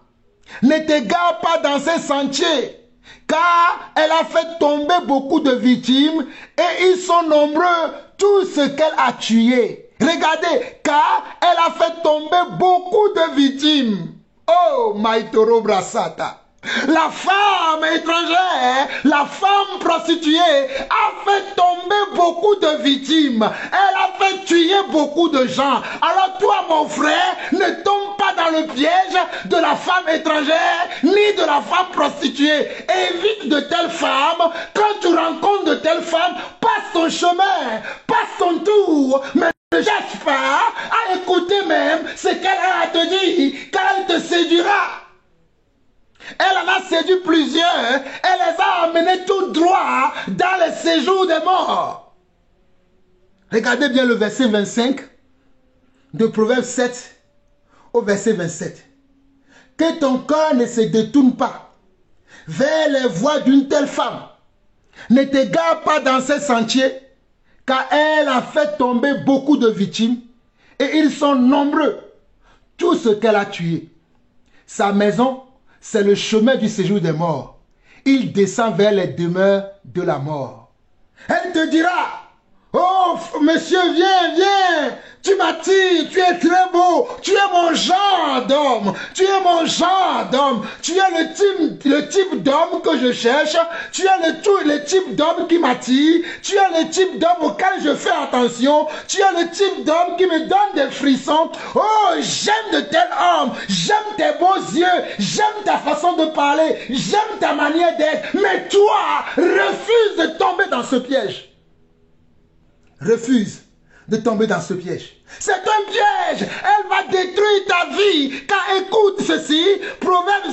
Ne t'égare pas dans ses sentiers. Car elle a fait tomber beaucoup de victimes et ils sont nombreux, tout ce qu'elle a tué. Regardez, car elle a fait tomber beaucoup de victimes. Oh, Maïtoro Brasata. La femme étrangère, la femme prostituée a fait tomber beaucoup de victimes. Elle a fait tuer beaucoup de gens. Alors toi, mon frère, ne tombe pas dans le piège de la femme étrangère ni de la femme prostituée. Évite de telles femmes. Quand tu rencontres de telles femmes, passe ton chemin, passe ton tour. Mais ne cherche pas à écouter même ce qu'elle a à te dire, car elle te séduira. Elle en a séduit plusieurs. Elle les a amenés tout droit dans le séjour des morts. Regardez bien le verset 25 de Proverbe 7 au verset 27. Que ton cœur ne se détourne pas vers les voies d'une telle femme. Ne t'égare pas dans ses sentiers, car elle a fait tomber beaucoup de victimes et ils sont nombreux, tout ce qu'elle a tué. Sa maison, c'est le chemin du séjour des morts. Il descend vers les demeures de la mort. Elle te dira, oh, monsieur, viens, viens. Tu m'attires, tu es très beau. Tu es mon genre d'homme. Tu es mon genre d'homme. Tu es le type d'homme que je cherche. Tu es le type d'homme qui m'attire. Tu es le type d'homme auquel je fais attention. Tu es le type d'homme qui me donne des frissons. Oh, j'aime de tels hommes. J'aime tes beaux yeux. J'aime ta façon de parler. J'aime ta manière d'être. Mais toi, refuse de tomber dans ce piège. Refuse de tomber dans ce piège. C'est un piège. Elle va détruire ta ta vie. Car écoute ceci, Proverbe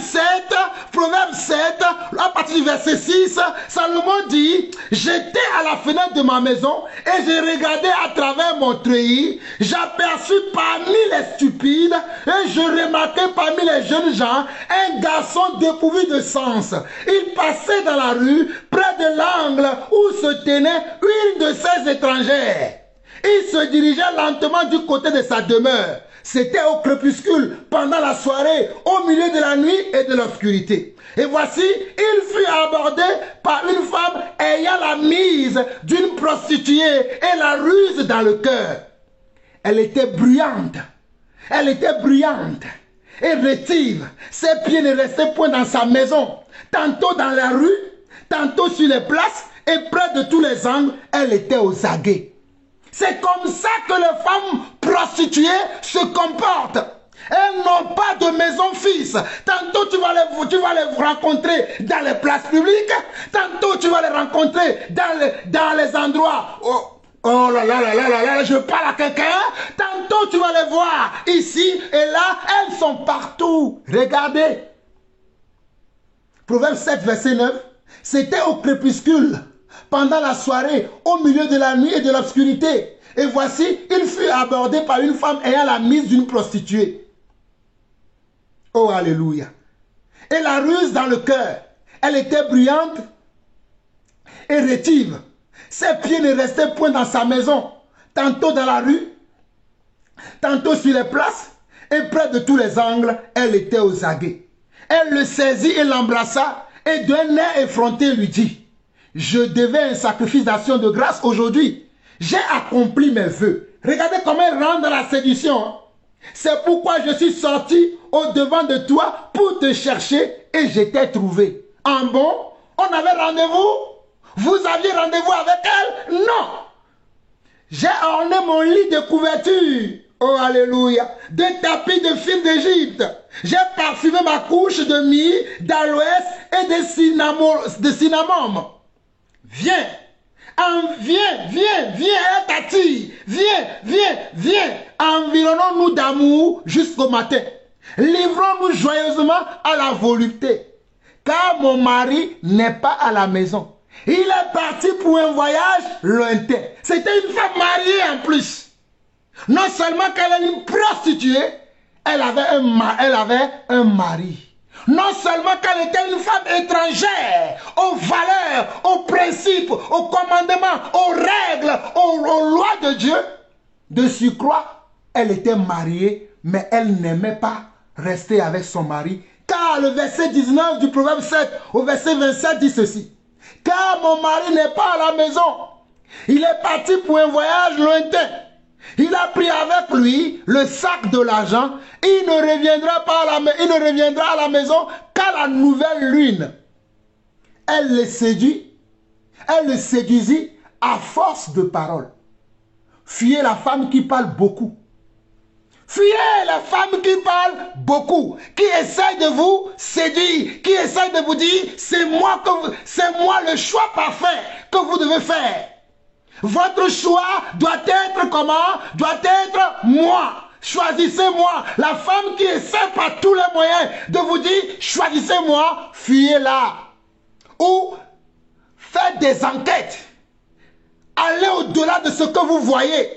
7, à partir du verset 6, Salomon dit, j'étais à la fenêtre de ma maison et j'ai regardé à travers mon treillis, j'aperçus parmi les stupides et je remarquai parmi les jeunes gens un garçon dépourvu de sens. Il passait dans la rue, près de l'angle où se tenait une de ces étrangères. Il se dirigeait lentement du côté de sa demeure. C'était au crépuscule, pendant la soirée, au milieu de la nuit et de l'obscurité. Et voici, il fut abordé par une femme ayant la mise d'une prostituée et la ruse dans le cœur. Elle était bruyante et rétive. Ses pieds ne restaient point dans sa maison. Tantôt dans la rue, tantôt sur les places et près de tous les angles, elle était aux aguets. C'est comme ça que les femmes prostituées se comportent. Elles n'ont pas de maison fixe. Tantôt tu vas les rencontrer dans les places publiques. Tantôt tu vas les rencontrer dans les endroits. Oh là là là là là là, je parle à quelqu'un. Tantôt tu vas les voir ici et là. Elles sont partout. Regardez. Proverbe 7, verset 9. C'était au crépuscule, pendant la soirée, au milieu de la nuit et de l'obscurité. Et voici, il fut abordé par une femme ayant la mise d'une prostituée. Oh, alléluia. Et la ruse dans le cœur. Elle était bruyante et rétive. Ses pieds ne restaient point dans sa maison. Tantôt dans la rue, tantôt sur les places, et près de tous les angles, elle était aux aguets. Elle le saisit et l'embrassa, et d'un air effronté lui dit, je devais un sacrifice d'action de grâce aujourd'hui. J'ai accompli mes vœux. Regardez comment elle rentre dans la séduction. C'est pourquoi je suis sorti au-devant de toi pour te chercher et je t'ai trouvé. En bon, on avait rendez-vous? Vous aviez rendez-vous avec elle? Non. J'ai orné mon lit de couverture. Oh, alléluia. De tapis de fil d'Égypte. J'ai parfumé ma couche de myrrhe, d'aloès et de cinnamome. Viens, elle t'attire. Viens, environnons-nous d'amour jusqu'au matin. Livrons-nous joyeusement à la volupté. Car mon mari n'est pas à la maison. Il est parti pour un voyage lointain. C'était une femme mariée en plus. Non seulement qu'elle est une prostituée, elle avait un mari. Non seulement qu'elle était une femme étrangère aux valeurs, aux principes, aux commandements, aux règles, aux lois de Dieu. De surcroît, elle était mariée, mais elle n'aimait pas rester avec son mari. Car le verset 19 du Proverbe 7 au verset 27 dit ceci. Car mon mari n'est pas à la maison. Il est parti pour un voyage lointain. Il a pris avec lui le sac de l'argent. Il ne reviendra à la maison qu'à la nouvelle lune. Elle le séduisit à force de paroles. Fuyez la femme qui parle beaucoup. Fuyez la femme qui parle beaucoup, qui essaie de vous séduire, qui essaie de vous dire c'est moi le choix parfait que vous devez faire. Votre choix doit être comment? Doit être moi. Choisissez-moi. La femme qui essaie par tous les moyens de vous dire choisissez-moi, fuyez-la. Ou faites des enquêtes. Allez au-delà de ce que vous voyez.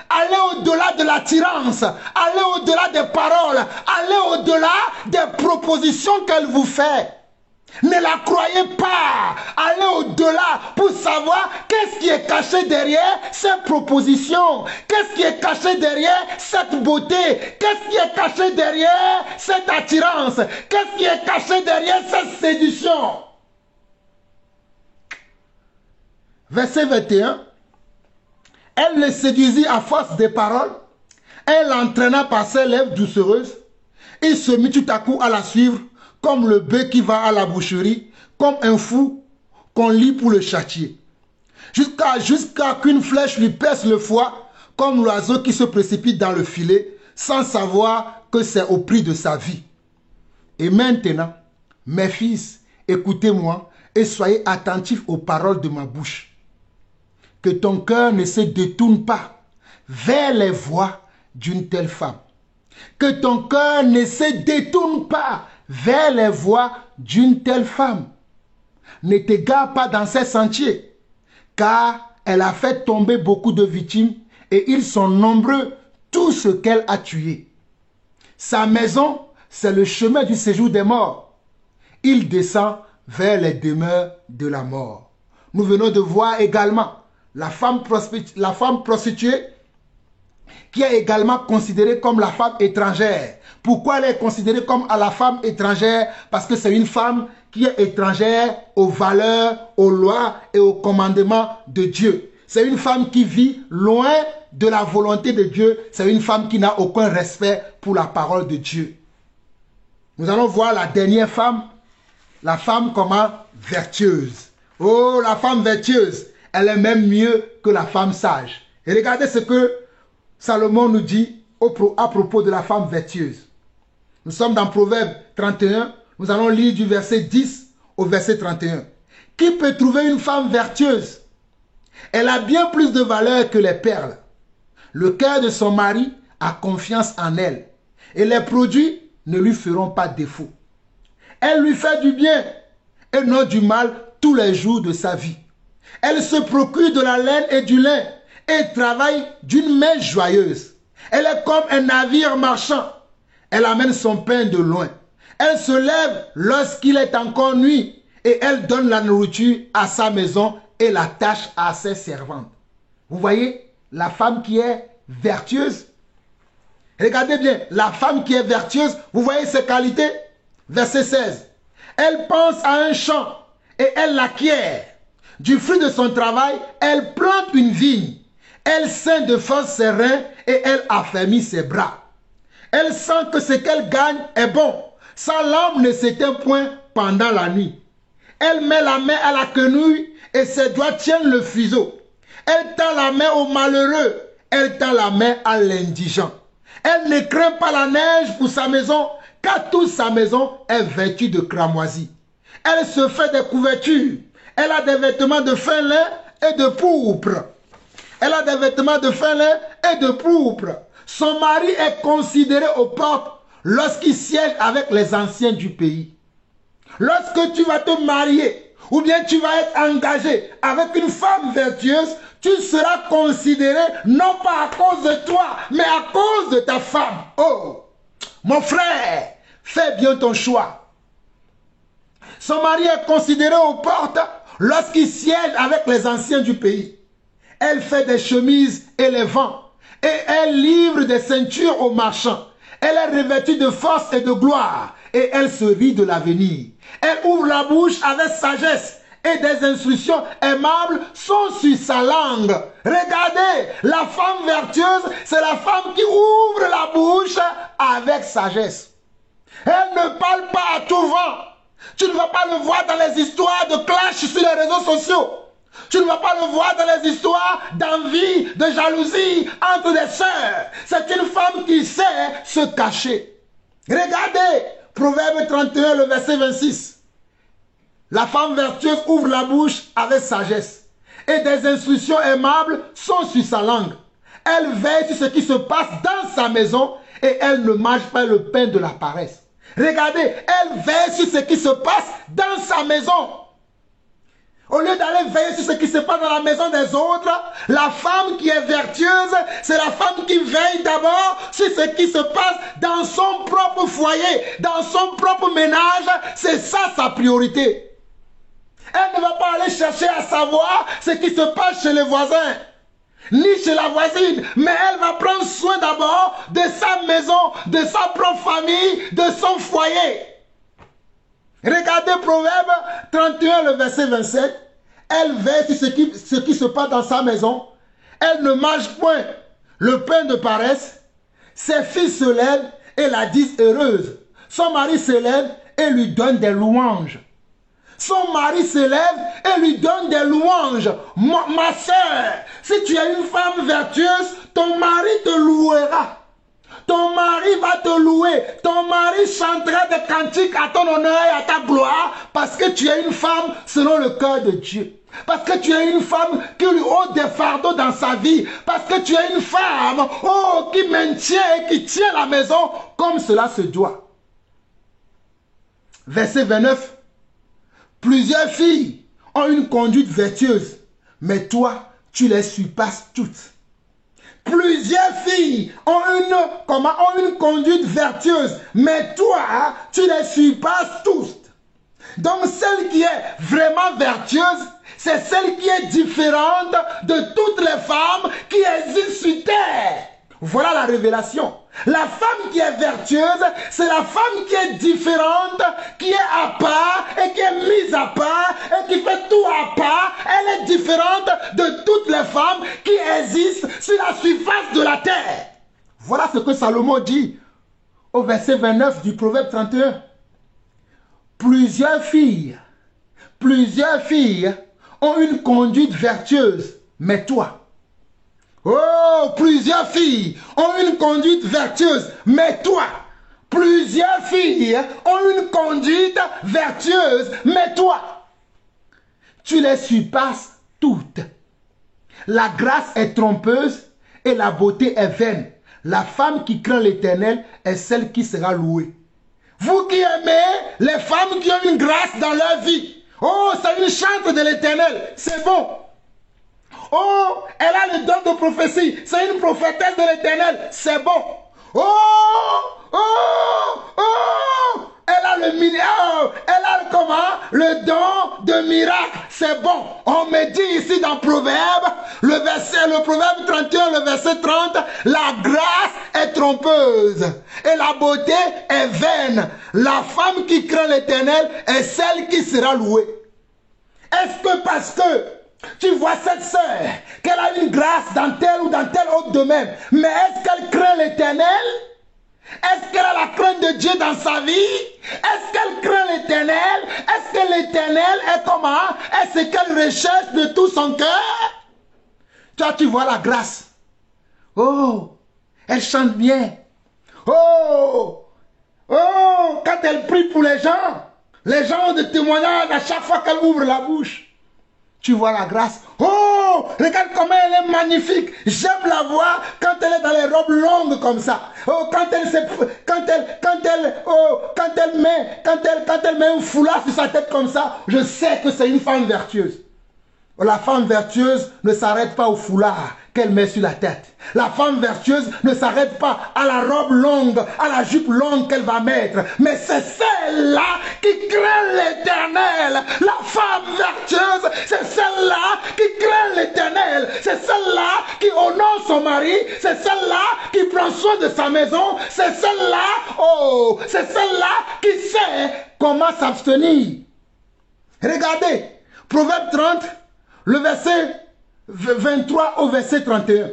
Allez au-delà de l'attirance. Allez au-delà des paroles. Allez au-delà des propositions qu'elle vous fait. Ne la croyez pas. Allez au-delà pour savoir qu'est-ce qui est caché derrière cette proposition. Qu'est-ce qui est caché derrière cette beauté. Qu'est-ce qui est caché derrière cette attirance. Qu'est-ce qui est caché derrière cette séduction. Verset 21. Elle le séduisit à force des paroles. Elle l'entraîna par ses lèvres doucereuses. Il se mit tout à coup à la suivre, comme le bœuf qui va à la boucherie, comme un fou qu'on lie pour le châtier. Jusqu'à qu'une flèche lui perce le foie, comme l'oiseau qui se précipite dans le filet, sans savoir que c'est au prix de sa vie. Et maintenant, mes fils, écoutez-moi et soyez attentifs aux paroles de ma bouche. Que ton cœur ne se détourne pas vers les voies d'une telle femme. Que ton cœur ne se détourne pas vers les voies d'une telle femme. Ne t'égare pas dans ses sentiers, car elle a fait tomber beaucoup de victimes et ils sont nombreux, tous ceux qu'elle a tués. Sa maison, c'est le chemin du séjour des morts. Il descend vers les demeures de la mort. Nous venons de voir également la femme prostituée qui est également considérée comme la femme étrangère. Pourquoi elle est considérée comme la femme étrangère? Parce que c'est une femme qui est étrangère aux valeurs, aux lois et aux commandements de Dieu. C'est une femme qui vit loin de la volonté de Dieu. C'est une femme qui n'a aucun respect pour la parole de Dieu. Nous allons voir la dernière femme, la femme comment? Vertueuse. Oh, la femme vertueuse, elle est même mieux que la femme sage. Et regardez ce que Salomon nous dit à propos de la femme vertueuse. Nous sommes dans Proverbe 31, nous allons lire du verset 10 au verset 31. Qui peut trouver une femme vertueuse? Elle a bien plus de valeur que les perles. Le cœur de son mari a confiance en elle, et les produits ne lui feront pas défaut. Elle lui fait du bien et non du mal tous les jours de sa vie. Elle se procure de la laine et du lin et travaille d'une main joyeuse. Elle est comme un navire marchand. Elle amène son pain de loin. Elle se lève lorsqu'il est encore nuit et elle donne la nourriture à sa maison et la tâche à ses servantes. Vous voyez, la femme qui est vertueuse. Regardez bien, la femme qui est vertueuse, vous voyez ses qualités? Verset 16. Elle pense à un champ et elle l'acquiert. Du fruit de son travail, elle plante une vigne. Elle ceint de force ses reins et elle affermit ses bras. Elle sent que ce qu'elle gagne est bon. Sa lampe ne s'éteint point pendant la nuit. Elle met la main à la quenouille et ses doigts tiennent le fuseau. Elle tend la main au malheureux. Elle tend la main à l'indigent. Elle ne craint pas la neige pour sa maison, car toute sa maison est vêtue de cramoisie. Elle se fait des couvertures. Elle a des vêtements de fin lin et de pourpre. Elle a des vêtements de fin lin et de pourpre. Son mari est considéré aux portes lorsqu'il siège avec les anciens du pays. Lorsque tu vas te marier, ou bien tu vas être engagé avec une femme vertueuse, tu seras considéré non pas à cause de toi, mais à cause de ta femme. Oh, mon frère, fais bien ton choix. Son mari est considéré aux portes lorsqu'il siège avec les anciens du pays. Elle fait des chemises et les vend, et elle livre des ceintures aux marchands. Elle est revêtue de force et de gloire, et elle se rit de l'avenir. Elle ouvre la bouche avec sagesse, et des instructions aimables sont sur sa langue. Regardez, la femme vertueuse, c'est la femme qui ouvre la bouche avec sagesse. Elle ne parle pas à tout vent. Tu ne vas pas le voir dans les histoires de clash sur les réseaux sociaux. Tu ne vas pas le voir dans les histoires d'envie, de jalousie entre des sœurs. C'est une femme qui sait se cacher. Regardez, Proverbe 31, le verset 26. La femme vertueuse ouvre la bouche avec sagesse, et des instructions aimables sont sur sa langue. Elle veille sur ce qui se passe dans sa maison, et elle ne mange pas le pain de la paresse. Regardez, elle veille sur ce qui se passe dans sa maison. Au lieu d'aller veiller sur ce qui se passe dans la maison des autres, la femme qui est vertueuse, c'est la femme qui veille d'abord sur ce qui se passe dans son propre foyer, dans son propre ménage. C'est ça sa priorité. Elle ne va pas aller chercher à savoir ce qui se passe chez les voisins, ni chez la voisine, mais elle va prendre soin d'abord de sa maison, de sa propre famille, de son foyer. Regardez Proverbe 31, le verset 27. Elle veille sur ce qui se passe dans sa maison. Elle ne mange point le pain de paresse. Ses fils se lèvent et la disent heureuse. Son mari se lève et lui donne des louanges. Son mari se lève et lui donne des louanges. Ma soeur, si tu es une femme vertueuse, ton mari te louera. Ton mari va te louer. Ton mari chantera des cantiques à ton honneur et à ta gloire parce que tu es une femme selon le cœur de Dieu. Parce que tu es une femme qui lui ôte des fardeaux dans sa vie. Parce que tu es une femme qui maintient et qui tient la maison comme cela se doit. Verset 29. Plusieurs filles ont une conduite vertueuse, mais toi, tu les surpasses toutes. Plusieurs filles ont une conduite vertueuse, mais toi, tu les surpasses toutes. Donc celle qui est vraiment vertueuse, c'est celle qui est différente de toutes les femmes qui existent sur terre. Voilà la révélation. La femme qui est vertueuse, c'est la femme qui est différente, qui est à part et qui est mise à part et qui fait tout à part. Elle est différente de toutes les femmes qui existent sur la surface de la terre. Voilà ce que Salomon dit au verset 29 du Proverbe 31. Plusieurs filles ont une conduite vertueuse, mais toi, plusieurs filles ont une conduite vertueuse, mais toi, plusieurs filles ont une conduite vertueuse, mais toi, tu les surpasses toutes. La grâce est trompeuse et la beauté est vaine. La femme qui craint l'Éternel est celle qui sera louée. Vous qui aimez les femmes qui ont une grâce dans leur vie. Oh, c'est une chante de l'Éternel. C'est bon. Oh, elle a le don de prophétie. C'est une prophétesse de l'Éternel. C'est bon. Elle a le don de miracle. C'est bon. On me dit ici dans Proverbe, le Proverbe 31, le verset 30, la grâce est trompeuse et la beauté est vaine. La femme qui craint l'Éternel est celle qui sera louée. Est-ce que parce que tu vois cette sœur, qu'elle a une grâce dans tel ou dans tel autre domaine, mais est-ce qu'elle craint l'Éternel? Est-ce qu'elle a la crainte de Dieu dans sa vie? Est-ce qu'elle craint l'Éternel? Est-ce que l'Éternel est comment? Est-ce qu'elle recherche de tout son cœur? Toi, tu vois la grâce. Oh, elle chante bien. Oh, quand elle prie pour les gens ont des témoignages à chaque fois qu'elle ouvre la bouche. Tu vois la grâce. Oh, regarde comment elle est magnifique. J'aime la voir quand elle est dans les robes longues comme ça. Oh, quand elle met un foulard sur sa tête comme ça, je sais que c'est une femme vertueuse. La femme vertueuse ne s'arrête pas au foulard qu'elle met sur la tête. La femme vertueuse ne s'arrête pas à la robe longue, à la jupe longue qu'elle va mettre. Mais c'est celle-là qui craint l'Éternel. La femme vertueuse, c'est celle-là qui craint l'Éternel. C'est celle-là qui honore son mari. C'est celle-là qui prend soin de sa maison. C'est celle-là, c'est celle-là qui sait comment s'abstenir. Regardez, Proverbe 30, le verset 23 au verset 31.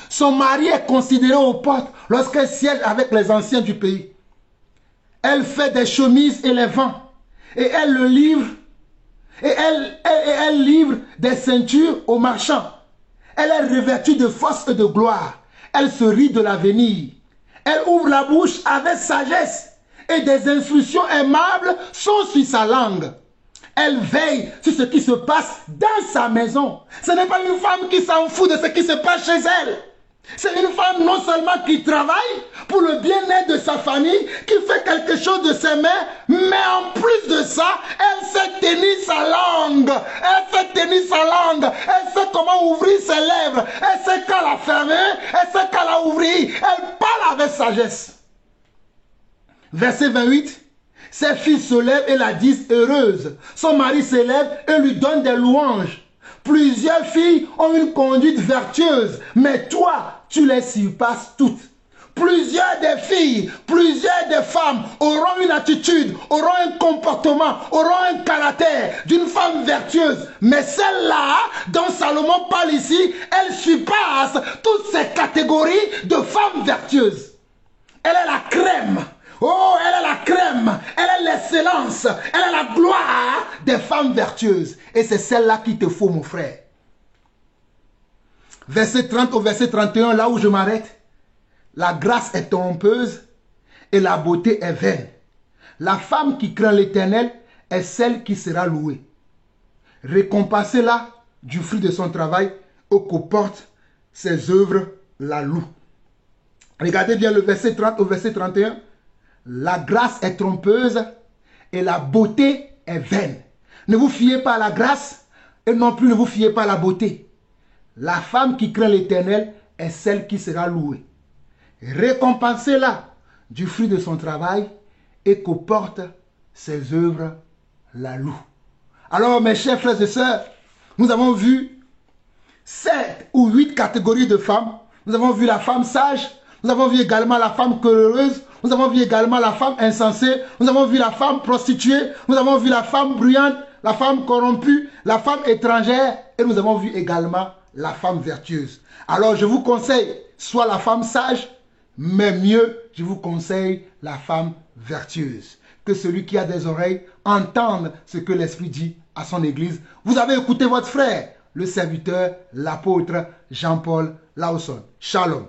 Son mari est considéré aux portes lorsqu'elle siège avec les anciens du pays. Elle fait des chemises et les vend. Et elle le livre. Et elle livre des ceintures aux marchands. Elle est revêtue de force et de gloire. Elle se rit de l'avenir. Elle ouvre la bouche avec sagesse. Et des instructions aimables sont sur sa langue. Elle veille sur ce qui se passe dans sa maison. Ce n'est pas une femme qui s'en fout de ce qui se passe chez elle. C'est une femme non seulement qui travaille pour le bien-être de sa famille, qui fait quelque chose de ses mains, mais en plus de ça, elle sait tenir sa langue. Elle sait tenir sa langue. Elle sait comment ouvrir ses lèvres. Elle sait quand la fermer. Elle sait quand la ouvrir. Elle parle avec sagesse. Verset 28. Ses filles se lèvent et la disent heureuse. Son mari se lève et lui donne des louanges. Plusieurs filles ont une conduite vertueuse, mais toi, tu les surpasses toutes. Plusieurs des filles, plusieurs des femmes auront une attitude, auront un comportement, auront un caractère d'une femme vertueuse. Mais celle-là, dont Salomon parle ici, elle surpasse toutes ces catégories de femmes vertueuses. Elle est la crème. Oh, elle est la crème, elle est l'excellence, elle est la gloire des femmes vertueuses. Et c'est celle-là qu'il te faut, mon frère. Verset 30 au verset 31, là où je m'arrête. La grâce est trompeuse et la beauté est vaine. La femme qui craint l'Éternel est celle qui sera louée. Récompensez-la du fruit de son travail, et qu'au porte ses œuvres la louent. Regardez bien le verset 30 au verset 31. La grâce est trompeuse et la beauté est vaine. Ne vous fiez pas à la grâce et non plus ne vous fiez pas à la beauté. La femme qui craint l'Éternel est celle qui sera louée. Récompensez-la du fruit de son travail et qu'au porte ses œuvres la louent. Alors mes chers frères et sœurs, nous avons vu 7 ou 8 catégories de femmes. Nous avons vu la femme sage, nous avons vu également la femme querelleuse, nous avons vu également la femme insensée, nous avons vu la femme prostituée, nous avons vu la femme bruyante, la femme corrompue, la femme étrangère et nous avons vu également la femme vertueuse. Alors je vous conseille soit la femme sage, mais mieux, je vous conseille la femme vertueuse. Que celui qui a des oreilles entende ce que l'Esprit dit à son Église. Vous avez écouté votre frère, le serviteur, l'apôtre Jean-Paul Lawson. Shalom.